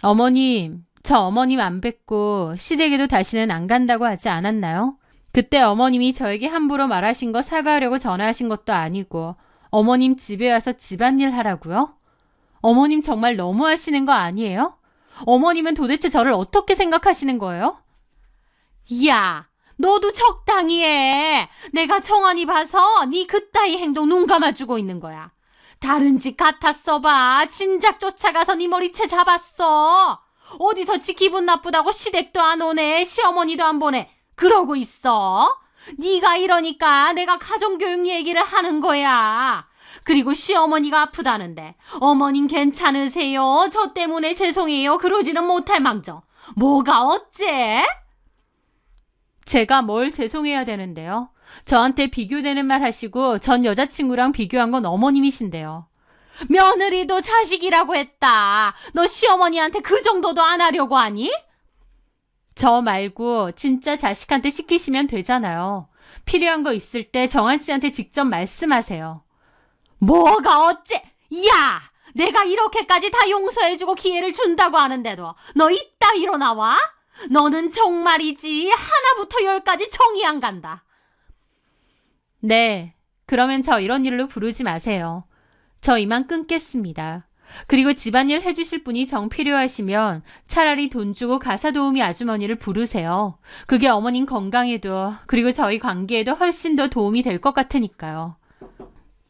어머님, 저 어머님 안 뵙고 시댁에도 다시는 안 간다고 하지 않았나요? 그때 어머님이 저에게 함부로 말하신 거 사과하려고 전화하신 것도 아니고 어머님 집에 와서 집안일 하라고요? 어머님 정말 너무하시는 거 아니에요? 어머님은 도대체 저를 어떻게 생각하시는 거예요? 야, 너도 적당히 해. 내가 정원이 봐서 네 그따위 행동 눈 감아주고 있는 거야. 다른 집 같았어 봐. 진작 쫓아가서 네 머리채 잡았어. 어디서지 기분 나쁘다고 시댁도 안 오네. 시어머니도 안 보내. 그러고 있어. 네가 이러니까 내가 가정교육 얘기를 하는 거야. 그리고 시어머니가 아프다는데 어머님 괜찮으세요? 저 때문에 죄송해요. 그러지는 못할 망정. 뭐가 어째? 제가 뭘 죄송해야 되는데요? 저한테 비교되는 말 하시고 전 여자친구랑 비교한 건 어머님이신데요. 며느리도 자식이라고 했다. 너 시어머니한테 그 정도도 안 하려고 하니? 저 말고 진짜 자식한테 시키시면 되잖아요. 필요한 거 있을 때 정한 씨한테 직접 말씀하세요. 뭐가 어째? 야! 내가 이렇게까지 다 용서해주고 기회를 준다고 하는데도 너 이따위로 나와? 너는 정말이지 하나부터 열까지 정이 안 간다. 네, 그러면 저 이런 일로 부르지 마세요. 저 이만 끊겠습니다. 그리고 집안일 해주실 분이 정 필요하시면 차라리 돈 주고 가사도우미 아주머니를 부르세요. 그게 어머님 건강에도 그리고 저희 관계에도 훨씬 더 도움이 될 것 같으니까요.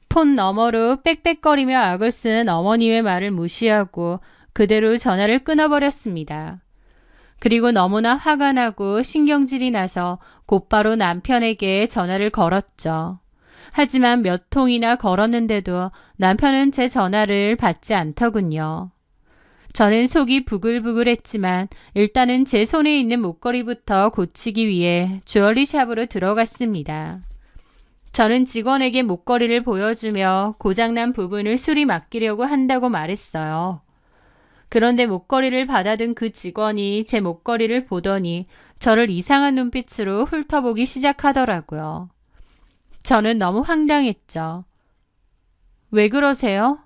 폰 너머로 빽빽거리며 악을 쓰는 어머님의 말을 무시하고 그대로 전화를 끊어버렸습니다. 그리고 너무나 화가 나고 신경질이 나서 곧바로 남편에게 전화를 걸었죠. 하지만 몇 통이나 걸었는데도 남편은 제 전화를 받지 않더군요. 저는 속이 부글부글했지만 일단은 제 손에 있는 목걸이부터 고치기 위해 주얼리 샵으로 들어갔습니다. 저는 직원에게 목걸이를 보여주며 고장난 부분을 수리 맡기려고 한다고 말했어요. 그런데 목걸이를 받아든 그 직원이 제 목걸이를 보더니 저를 이상한 눈빛으로 훑어보기 시작하더라고요. 저는 너무 황당했죠. 왜 그러세요?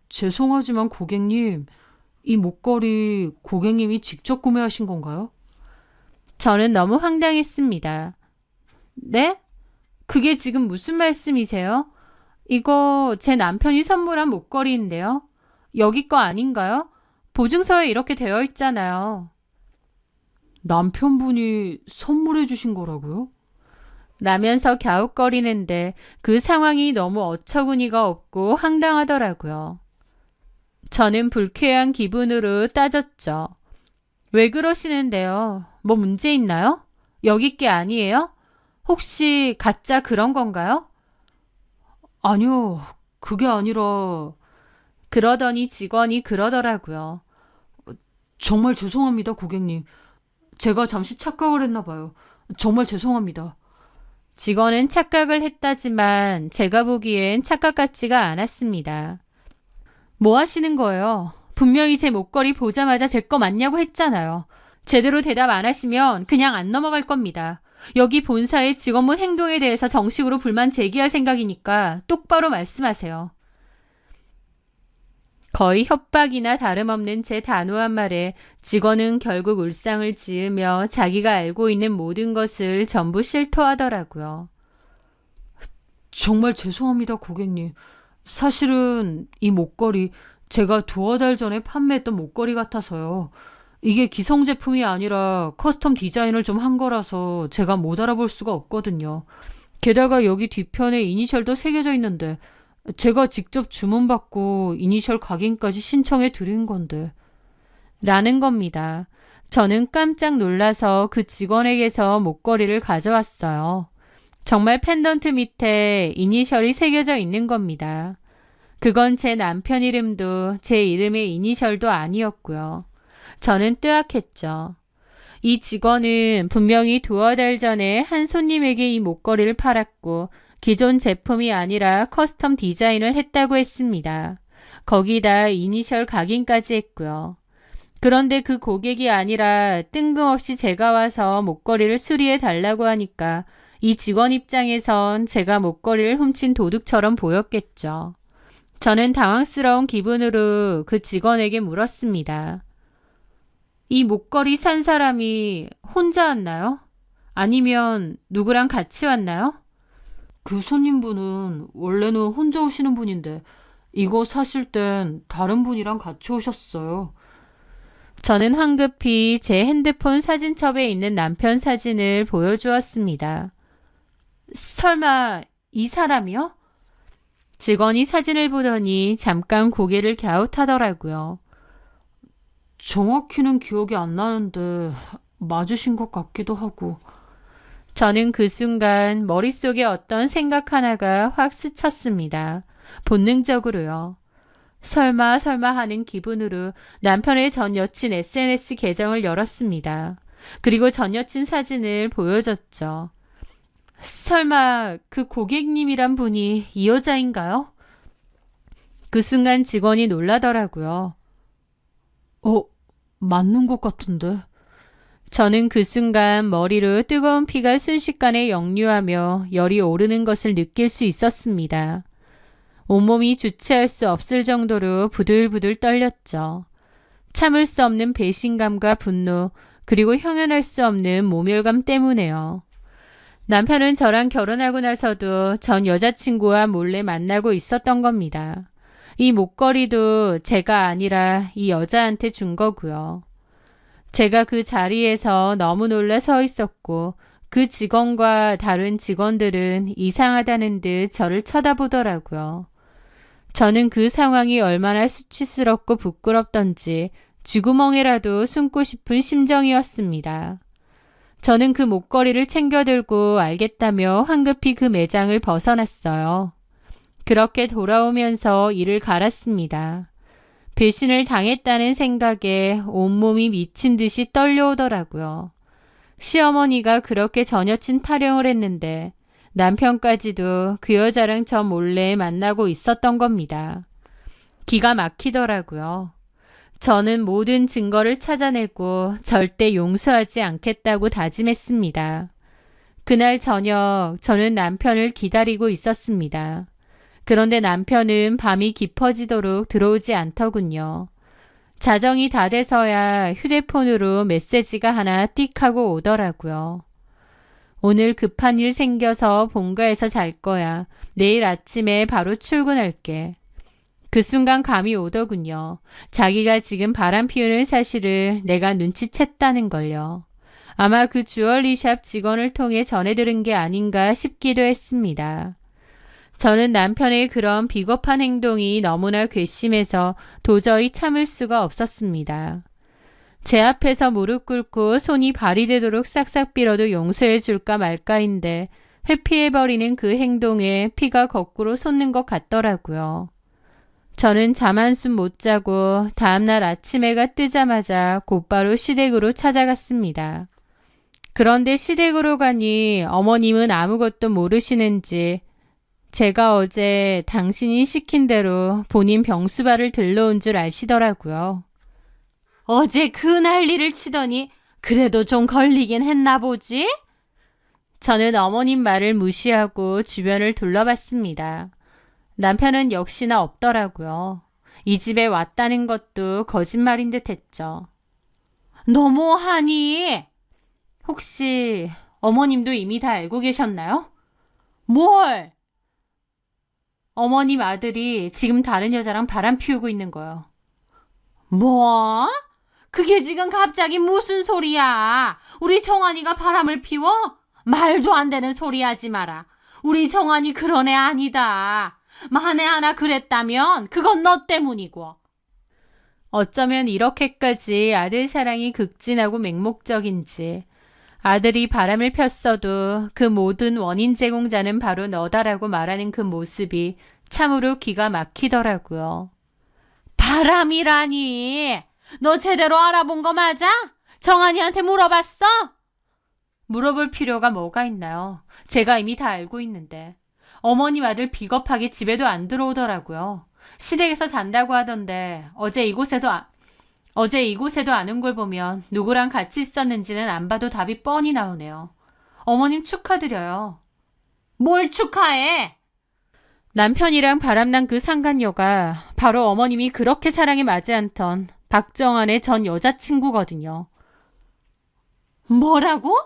죄송하지만 고객님, 이 목걸이 고객님이 직접 구매하신 건가요? 저는 너무 황당했습니다. 네? 그게 지금 무슨 말씀이세요? 이거 제 남편이 선물한 목걸이인데요. 여기 거 아닌가요? 보증서에 이렇게 되어 있잖아요. 남편분이 선물해 주신 거라고요? 라면서 갸웃거리는데 그 상황이 너무 어처구니가 없고 황당하더라고요. 저는 불쾌한 기분으로 따졌죠. 왜 그러시는데요? 뭐 문제 있나요? 여기 게 아니에요? 혹시 가짜 그런 건가요? 아니요, 그게 아니라 그러더니 직원이 그러더라고요. 정말 죄송합니다, 고객님. 제가 잠시 착각을 했나 봐요. 정말 죄송합니다. 직원은 착각을 했다지만 제가 보기엔 착각 같지가 않았습니다. 뭐 하시는 거예요? 분명히 제 목걸이 보자마자 제 거 맞냐고 했잖아요. 제대로 대답 안 하시면 그냥 안 넘어갈 겁니다. 여기 본사의 직원분 행동에 대해서 정식으로 불만 제기할 생각이니까 똑바로 말씀하세요. 거의 협박이나 다름없는 제 단호한 말에 직원은 결국 울상을 지으며 자기가 알고 있는 모든 것을 전부 실토하더라고요. 정말 죄송합니다, 고객님. 사실은 이 목걸이 제가 두어 달 전에 판매했던 목걸이 같아서요. 이게 기성 제품이 아니라 커스텀 디자인을 좀 한 거라서 제가 못 알아볼 수가 없거든요. 게다가 여기 뒤편에 이니셜도 새겨져 있는데 제가 직접 주문받고 이니셜 각인까지 신청해 드린 건데. 라는 겁니다. 저는 깜짝 놀라서 그 직원에게서 목걸이를 가져왔어요. 정말 펜던트 밑에 이니셜이 새겨져 있는 겁니다. 그건 제 남편 이름도 제 이름의 이니셜도 아니었고요. 저는 뜨악했죠. 이 직원은 분명히 두어 달 전에 한 손님에게 이 목걸이를 팔았고 기존 제품이 아니라 커스텀 디자인을 했다고 했습니다. 거기다 이니셜 각인까지 했고요. 그런데 그 고객이 아니라 뜬금없이 제가 와서 목걸이를 수리해 달라고 하니까 이 직원 입장에선 제가 목걸이를 훔친 도둑처럼 보였겠죠. 저는 당황스러운 기분으로 그 직원에게 물었습니다. 이 목걸이 산 사람이 혼자 왔나요? 아니면 누구랑 같이 왔나요? 그 손님분은 원래는 혼자 오시는 분인데 이거 사실 땐 다른 분이랑 같이 오셨어요. 저는 황급히 제 핸드폰 사진첩에 있는 남편 사진을 보여주었습니다. 설마 이 사람이요? 직원이 사진을 보더니 잠깐 고개를 갸웃하더라고요. 정확히는 기억이 안 나는데 맞으신 것 같기도 하고. 저는 그 순간 머릿속에 어떤 생각 하나가 확 스쳤습니다. 본능적으로요. 설마 하는 기분으로 남편의 전 여친 SNS 계정을 열었습니다. 그리고 전 여친 사진을 보여줬죠. 설마 그 고객님이란 분이 이 여자인가요? 그 순간 직원이 놀라더라고요. 맞는 것 같은데. 저는 그 순간 머리로 뜨거운 피가 순식간에 역류하며 열이 오르는 것을 느낄 수 있었습니다. 온몸이 주체할 수 없을 정도로 부들부들 떨렸죠. 참을 수 없는 배신감과 분노, 그리고 형연할 수 없는 모멸감 때문에요. 남편은 저랑 결혼하고 나서도 전 여자친구와 몰래 만나고 있었던 겁니다. 이 목걸이도 제가 아니라 이 여자한테 준 거고요. 제가 그 자리에서 너무 놀라 서 있었고 그 직원과 다른 직원들은 이상하다는 듯 저를 쳐다보더라고요. 저는 그 상황이 얼마나 수치스럽고 부끄럽던지 쥐구멍이라도 숨고 싶은 심정이었습니다. 저는 그 목걸이를 챙겨들고 알겠다며 황급히 그 매장을 벗어났어요. 그렇게 돌아오면서 이를 갈았습니다. 배신을 당했다는 생각에 온몸이 미친 듯이 떨려오더라고요. 시어머니가 그렇게 전 여친 타령을 했는데 남편까지도 그 여자랑 저 몰래 만나고 있었던 겁니다. 기가 막히더라고요. 저는 모든 증거를 찾아내고 절대 용서하지 않겠다고 다짐했습니다. 그날 저녁 저는 남편을 기다리고 있었습니다. 그런데 남편은 밤이 깊어지도록 들어오지 않더군요. 자정이 다 돼서야 휴대폰으로 메시지가 하나 띡 하고 오더라고요. 오늘 급한 일 생겨서 본가에서 잘 거야. 내일 아침에 바로 출근할게. 그 순간 감이 오더군요. 자기가 지금 바람 피우는 사실을 내가 눈치챘다는 걸요. 아마 그 주얼리샵 직원을 통해 전해 들은 게 아닌가 싶기도 했습니다. 저는 남편의 그런 비겁한 행동이 너무나 괘씸해서 도저히 참을 수가 없었습니다. 제 앞에서 무릎 꿇고 손이 발이 되도록 싹싹 빌어도 용서해 줄까 말까인데 회피해버리는 그 행동에 피가 거꾸로 솟는 것 같더라고요. 저는 잠 한숨 못 자고 다음날 아침 해가 뜨자마자 곧바로 시댁으로 찾아갔습니다. 그런데 시댁으로 가니 어머님은 아무것도 모르시는지 제가 어제 당신이 시킨 대로 본인 병수발을 들러온 줄 아시더라고요. 어제 그 난리를 치더니 그래도 좀 걸리긴 했나 보지? 저는 어머님 말을 무시하고 주변을 둘러봤습니다. 남편은 역시나 없더라고요. 이 집에 왔다는 것도 거짓말인 듯 했죠. 너무하니? 혹시 어머님도 이미 다 알고 계셨나요? 뭘? 어머님 아들이 지금 다른 여자랑 바람 피우고 있는 거요. 뭐? 그게 지금 갑자기 무슨 소리야? 우리 정환이가 바람을 피워? 말도 안 되는 소리 하지 마라. 우리 정환이 그런 애 아니다. 만에 하나 그랬다면 그건 너 때문이고. 어쩌면 이렇게까지 아들 사랑이 극진하고 맹목적인지 아들이 바람을 폈어도 그 모든 원인 제공자는 바로 너다라고 말하는 그 모습이 참으로 기가 막히더라고요. 바람이라니! 너 제대로 알아본 거 맞아? 정한이한테 물어봤어? 물어볼 필요가 뭐가 있나요? 제가 이미 다 알고 있는데. 어머님 아들 비겁하게 집에도 안 들어오더라고요. 시댁에서 잔다고 하던데 어제 이곳에도 안 온 걸 보면 누구랑 같이 있었는지는 안 봐도 답이 뻔히 나오네요. 어머님 축하드려요. 뭘 축하해? 남편이랑 바람난 그 상간녀가 바로 어머님이 그렇게 사랑에 맞지 않던 박정환의 전 여자친구거든요. 뭐라고?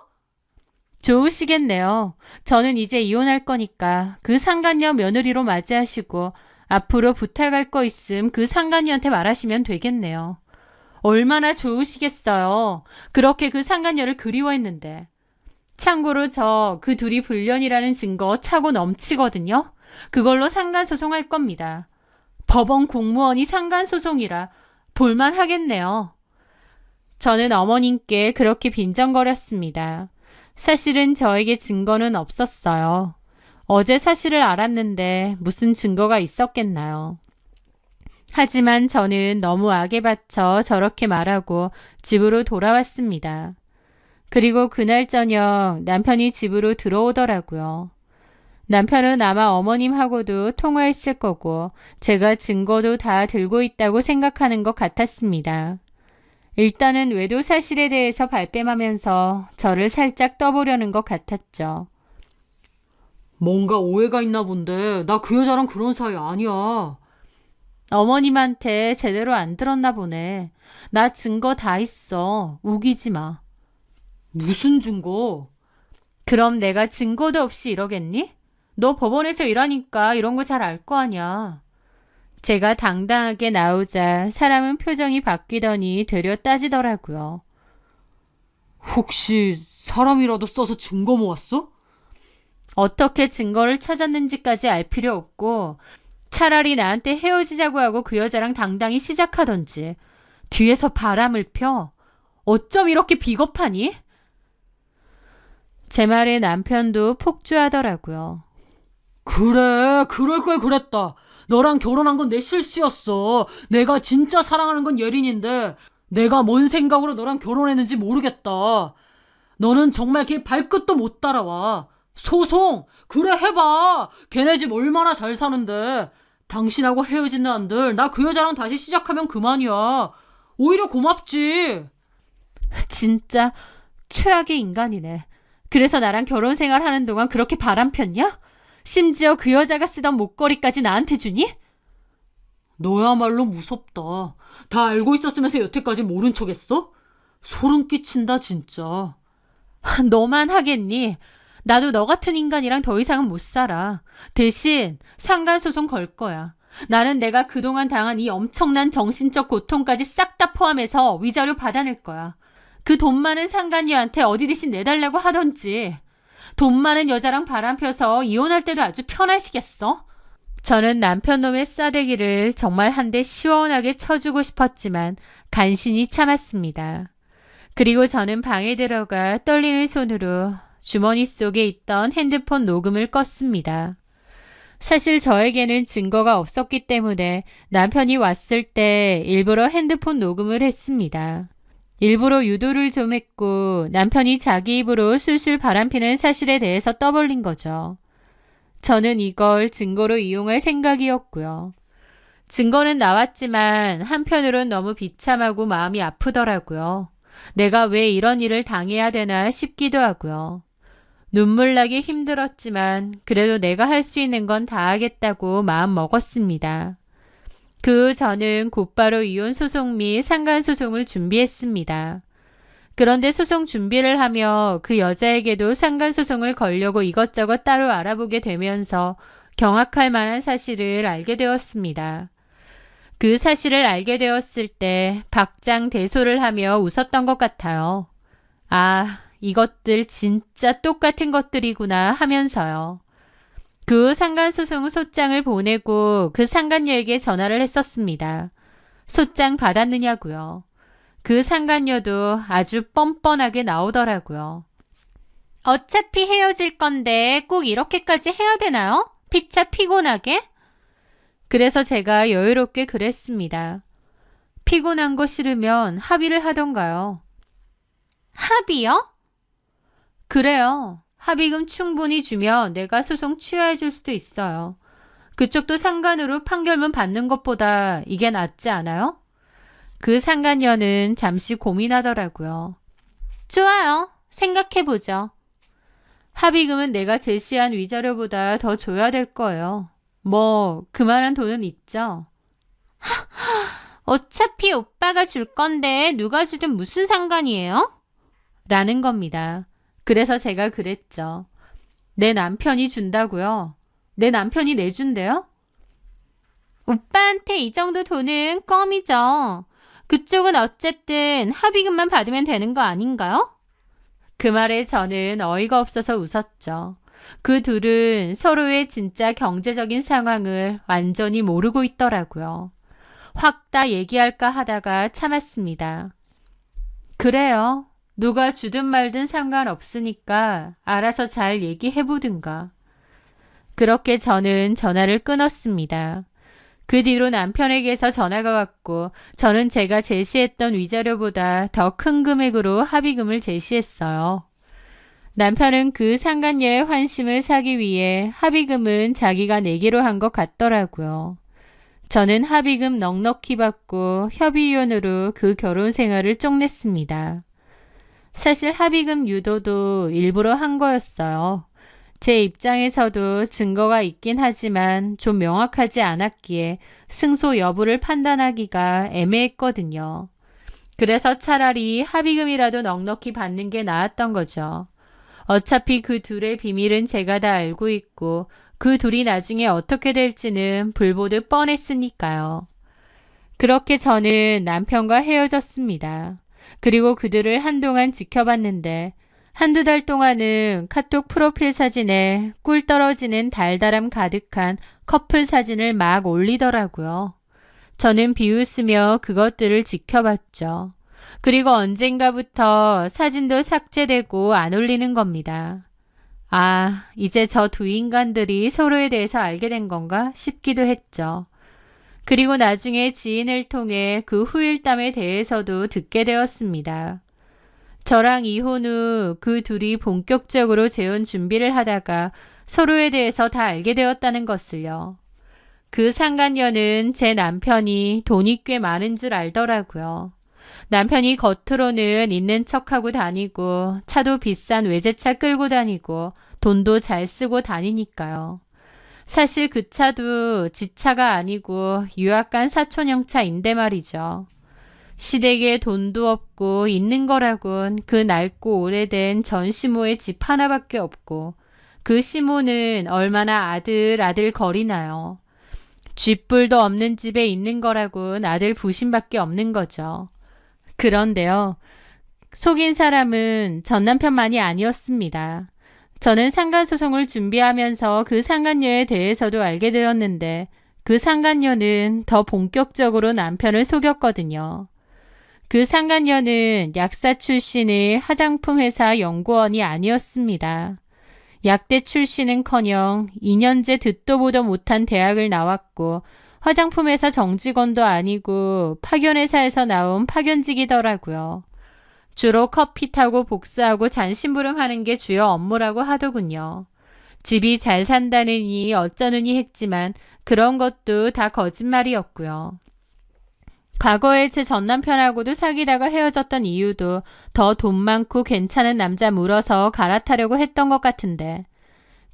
좋으시겠네요. 저는 이제 이혼할 거니까 그 상간녀 며느리로 맞이하시고 앞으로 부탁할 거 있음 그 상간녀한테 말하시면 되겠네요. 얼마나 좋으시겠어요. 그렇게 그 상간녀를 그리워했는데. 참고로 저 그 둘이 불륜이라는 증거 차고 넘치거든요. 그걸로 상간소송할 겁니다. 법원 공무원이 상간소송이라 볼만하겠네요. 저는 어머님께 그렇게 빈정거렸습니다. 사실은 저에게 증거는 없었어요. 어제 사실을 알았는데 무슨 증거가 있었겠나요? 하지만 저는 너무 악에 받쳐 저렇게 말하고 집으로 돌아왔습니다. 그리고 그날 저녁 남편이 집으로 들어오더라고요. 남편은 아마 어머님하고도 통화했을 거고 제가 증거도 다 들고 있다고 생각하는 것 같았습니다. 일단은 외도 사실에 대해서 발뺌하면서 저를 살짝 떠보려는 것 같았죠. 뭔가 오해가 있나 본데 나 그 여자랑 그런 사이 아니야. 어머님한테 제대로 안 들었나 보네. 나 증거 다 있어. 우기지 마. 무슨 증거? 그럼 내가 증거도 없이 이러겠니? 너 법원에서 일하니까 이런 거 잘 알 거 아니야. 제가 당당하게 나오자 사람은 표정이 바뀌더니 되려 따지더라고요. 혹시 사람이라도 써서 증거 모았어? 어떻게 증거를 찾았는지까지 알 필요 없고 차라리 나한테 헤어지자고 하고 그 여자랑 당당히 시작하던지. 뒤에서 바람을 펴. 어쩜 이렇게 비겁하니? 제 말에 남편도 폭주하더라고요. 그래, 그럴 걸 그랬다. 너랑 결혼한 건 내 실수였어. 내가 진짜 사랑하는 건 예린인데 내가 뭔 생각으로 너랑 결혼했는지 모르겠다. 너는 정말 걔 발끝도 못 따라와. 소송! 그래 해봐. 걔네 집 얼마나 잘 사는데. 당신하고 헤어진 한들 나 그 여자랑 다시 시작하면 그만이야. 오히려 고맙지. 진짜 최악의 인간이네. 그래서 나랑 결혼 생활하는 동안 그렇게 바람 폈냐? 심지어 그 여자가 쓰던 목걸이까지 나한테 주니? 너야말로 무섭다. 다 알고 있었으면서 여태까지 모른 척했어? 소름 끼친다 진짜. 너만 하겠니? 나도 너 같은 인간이랑 더 이상은 못 살아. 대신 상간소송 걸 거야. 나는 내가 그동안 당한 이 엄청난 정신적 고통까지 싹 다 포함해서 위자료 받아낼 거야. 그 돈 많은 상간녀한테 어디 대신 내달라고 하던지. 돈 많은 여자랑 바람 펴서 이혼할 때도 아주 편하시겠어? 저는 남편 놈의 싸대기를 정말 한 대 시원하게 쳐주고 싶었지만 간신히 참았습니다. 그리고 저는 방에 들어가 떨리는 손으로 주머니 속에 있던 핸드폰 녹음을 껐습니다. 사실 저에게는 증거가 없었기 때문에 남편이 왔을 때 일부러 핸드폰 녹음을 했습니다. 일부러 유도를 좀 했고 남편이 자기 입으로 술술 바람피는 사실에 대해서 떠벌린 거죠. 저는 이걸 증거로 이용할 생각이었고요. 증거는 나왔지만 한편으론 너무 비참하고 마음이 아프더라고요. 내가 왜 이런 일을 당해야 되나 싶기도 하고요. 눈물 나기 힘들었지만 그래도 내가 할 수 있는 건 다 하겠다고 마음 먹었습니다. 그 후 저는 곧바로 이혼 소송 및 상간 소송을 준비했습니다. 그런데 소송 준비를 하며 그 여자에게도 상간 소송을 걸려고 이것저것 따로 알아보게 되면서 경악할 만한 사실을 알게 되었습니다. 그 사실을 알게 되었을 때 박장대소를 하며 웃었던 것 같아요. 아, 이것들 진짜 똑같은 것들이구나 하면서요. 그 후 상간소송 소장을 보내고 그 상간녀에게 전화를 했었습니다. 소장 받았느냐고요. 그 상간녀도 아주 뻔뻔하게 나오더라고요. 어차피 헤어질 건데 꼭 이렇게까지 해야 되나요? 피차 피곤하게? 그래서 제가 여유롭게 그랬습니다. 피곤한 거 싫으면 합의를 하던가요. 합의요? 그래요. 합의금 충분히 주면 내가 소송 취하해 줄 수도 있어요. 그쪽도 상간으로 판결문 받는 것보다 이게 낫지 않아요? 그 상간녀는 잠시 고민하더라고요. 좋아요. 생각해보죠. 합의금은 내가 제시한 위자료보다 더 줘야 될 거예요. 뭐 그만한 돈은 있죠. 어차피 오빠가 줄 건데 누가 주든 무슨 상관이에요? 라는 겁니다. 그래서 제가 그랬죠. 내 남편이 준다고요? 내 남편이 내준대요? 오빠한테 이 정도 돈은 껌이죠. 그쪽은 어쨌든 합의금만 받으면 되는 거 아닌가요? 그 말에 저는 어이가 없어서 웃었죠. 그 둘은 서로의 진짜 경제적인 상황을 완전히 모르고 있더라고요. 확 다 얘기할까 하다가 참았습니다. 그래요. 누가 주든 말든 상관없으니까 알아서 잘 얘기해보든가. 그렇게 저는 전화를 끊었습니다. 그 뒤로 남편에게서 전화가 왔고 저는 제가 제시했던 위자료보다 더 큰 금액으로 합의금을 제시했어요. 남편은 그 상간녀의 환심을 사기 위해 합의금은 자기가 내기로 한 것 같더라고요. 저는 합의금 넉넉히 받고 협의이혼으로 그 결혼 생활을 쪽냈습니다. 사실 합의금 유도도 일부러 한 거였어요. 제 입장에서도 증거가 있긴 하지만 좀 명확하지 않았기에 승소 여부를 판단하기가 애매했거든요. 그래서 차라리 합의금이라도 넉넉히 받는 게 나았던 거죠. 어차피 그 둘의 비밀은 제가 다 알고 있고 그 둘이 나중에 어떻게 될지는 불보듯 뻔했으니까요. 그렇게 저는 남편과 헤어졌습니다. 그리고 그들을 한동안 지켜봤는데 한두 달 동안은 카톡 프로필 사진에 꿀 떨어지는 달달함 가득한 커플 사진을 막 올리더라고요. 저는 비웃으며 그것들을 지켜봤죠. 그리고 언젠가부터 사진도 삭제되고 안 올리는 겁니다. 아, 이제 저 두 인간들이 서로에 대해서 알게 된 건가 싶기도 했죠. 그리고 나중에 지인을 통해 그 후일담에 대해서도 듣게 되었습니다. 저랑 이혼 후 그 둘이 본격적으로 재혼 준비를 하다가 서로에 대해서 다 알게 되었다는 것을요. 그 상간녀는 제 남편이 돈이 꽤 많은 줄 알더라고요. 남편이 겉으로는 있는 척하고 다니고 차도 비싼 외제차 끌고 다니고 돈도 잘 쓰고 다니니까요. 사실 그 차도 지 차가 아니고 유학 간 사촌형 차인데 말이죠. 시댁에 돈도 없고 있는 거라곤 그 낡고 오래된 전 시모의 집 하나밖에 없고 그 시모는 얼마나 아들 거리나요. 쥐뿔도 없는 집에 있는 거라곤 아들 부심밖에 없는 거죠. 그런데요. 속인 사람은 전 남편만이 아니었습니다. 저는 상간소송을 준비하면서 그 상간녀에 대해서도 알게 되었는데 그 상간녀는 더 본격적으로 남편을 속였거든요. 그 상간녀는 약사 출신의 화장품 회사 연구원이 아니었습니다. 약대 출신은커녕 2년제 듣도 보도 못한 대학을 나왔고 화장품 회사 정직원도 아니고 파견회사에서 나온 파견직이더라고요. 주로 커피 타고 복수하고 잔심부름하는 게 주요 업무라고 하더군요. 집이 잘 산다느니 어쩌느니 했지만 그런 것도 다 거짓말이었고요. 과거에 제 전남편하고도 사귀다가 헤어졌던 이유도 더 돈 많고 괜찮은 남자 물어서 갈아타려고 했던 것 같은데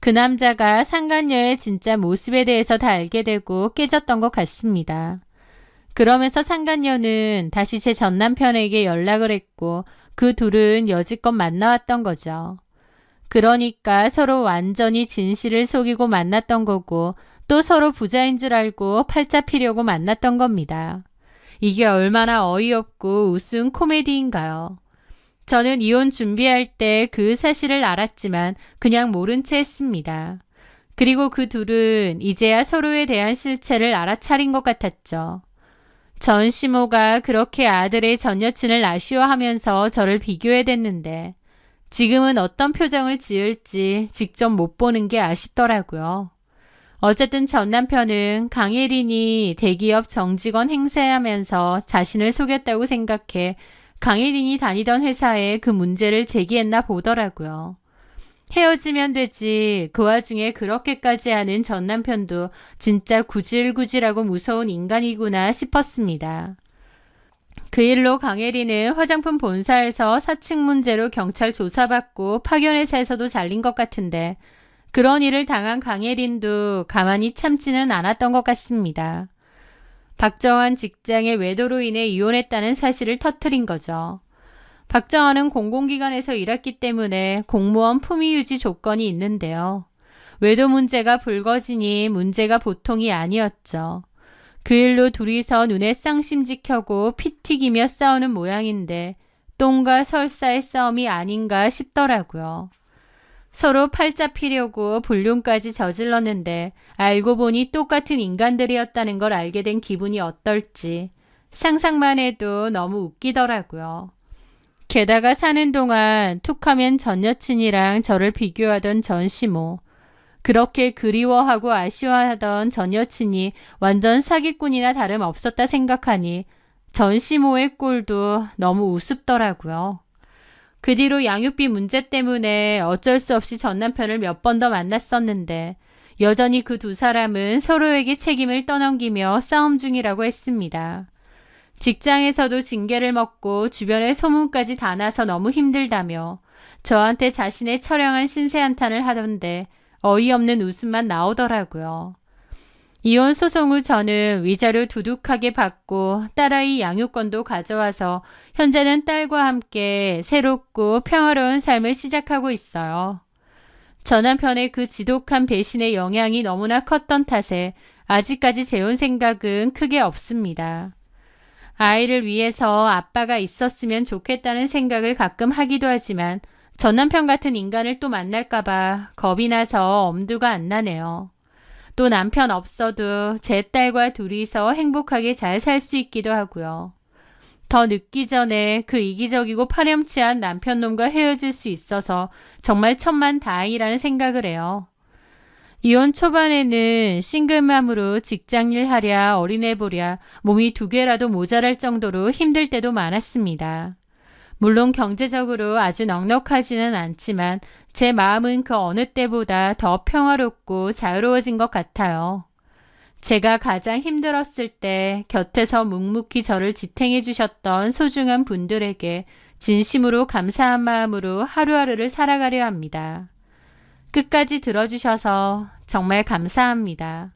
그 남자가 상간녀의 진짜 모습에 대해서 다 알게 되고 깨졌던 것 같습니다. 그러면서 상간녀는 다시 제 전남편에게 연락을 했고 그 둘은 여지껏 만나왔던 거죠. 그러니까 서로 완전히 진실을 속이고 만났던 거고 또 서로 부자인 줄 알고 팔자 피려고 만났던 겁니다. 이게 얼마나 어이없고 우스운 코미디인가요? 저는 이혼 준비할 때 그 사실을 알았지만 그냥 모른 채 했습니다. 그리고 그 둘은 이제야 서로에 대한 실체를 알아차린 것 같았죠. 전 시모가 그렇게 아들의 전 여친을 아쉬워하면서 저를 비교해댔는데 지금은 어떤 표정을 지을지 직접 못 보는 게 아쉽더라고요. 어쨌든 전 남편은 강혜린이 대기업 정직원 행세하면서 자신을 속였다고 생각해 강혜린이 다니던 회사에 그 문제를 제기했나 보더라고요. 헤어지면 되지 그 와중에 그렇게까지 하는 전 남편도 진짜 구질구질하고 무서운 인간이구나 싶었습니다. 그 일로 강혜린은 화장품 본사에서 사측 문제로 경찰 조사받고 파견회사에서도 잘린 것 같은데 그런 일을 당한 강혜린도 가만히 참지는 않았던 것 같습니다. 박정환 직장의 외도로 인해 이혼했다는 사실을 터뜨린 거죠. 박정환은 공공기관에서 일했기 때문에 공무원 품위 유지 조건이 있는데요. 외도 문제가 불거지니 문제가 보통이 아니었죠. 그 일로 둘이서 눈에 쌍심지 켜고 피 튀기며 싸우는 모양인데 똥과 설사의 싸움이 아닌가 싶더라고요. 서로 팔자 피려고 불륜까지 저질렀는데 알고 보니 똑같은 인간들이었다는 걸 알게 된 기분이 어떨지 상상만 해도 너무 웃기더라고요. 게다가 사는 동안 툭하면 전 여친이랑 저를 비교하던 전 시모. 그렇게 그리워하고 아쉬워하던 전 여친이 완전 사기꾼이나 다름없었다 생각하니 전 시모의 꼴도 너무 우습더라고요. 그 뒤로 양육비 문제 때문에 어쩔 수 없이 전 남편을 몇 번 더 만났었는데 여전히 그 두 사람은 서로에게 책임을 떠넘기며 싸움 중이라고 했습니다. 직장에서도 징계를 먹고 주변에 소문까지 다 나서 너무 힘들다며 저한테 자신의 처량한 신세 한탄을 하던데 어이없는 웃음만 나오더라고요. 이혼 소송 후 저는 위자료 두둑하게 받고 딸아이 양육권도 가져와서 현재는 딸과 함께 새롭고 평화로운 삶을 시작하고 있어요. 저 남편의 그 지독한 배신의 영향이 너무나 컸던 탓에 아직까지 재혼 생각은 크게 없습니다. 아이를 위해서 아빠가 있었으면 좋겠다는 생각을 가끔 하기도 하지만 전 남편 같은 인간을 또 만날까봐 겁이 나서 엄두가 안 나네요. 또 남편 없어도 제 딸과 둘이서 행복하게 잘 살 수 있기도 하고요. 더 늦기 전에 그 이기적이고 파렴치한 남편놈과 헤어질 수 있어서 정말 천만다행이라는 생각을 해요. 이혼 초반에는 싱글맘으로 직장일 하랴 어린애 보랴 몸이 2개라도 모자랄 정도로 힘들 때도 많았습니다. 물론 경제적으로 아주 넉넉하지는 않지만 제 마음은 그 어느 때보다 더 평화롭고 자유로워진 것 같아요. 제가 가장 힘들었을 때 곁에서 묵묵히 저를 지탱해 주셨던 소중한 분들에게 진심으로 감사한 마음으로 하루하루를 살아가려 합니다. 끝까지 들어주셔서 정말 감사합니다.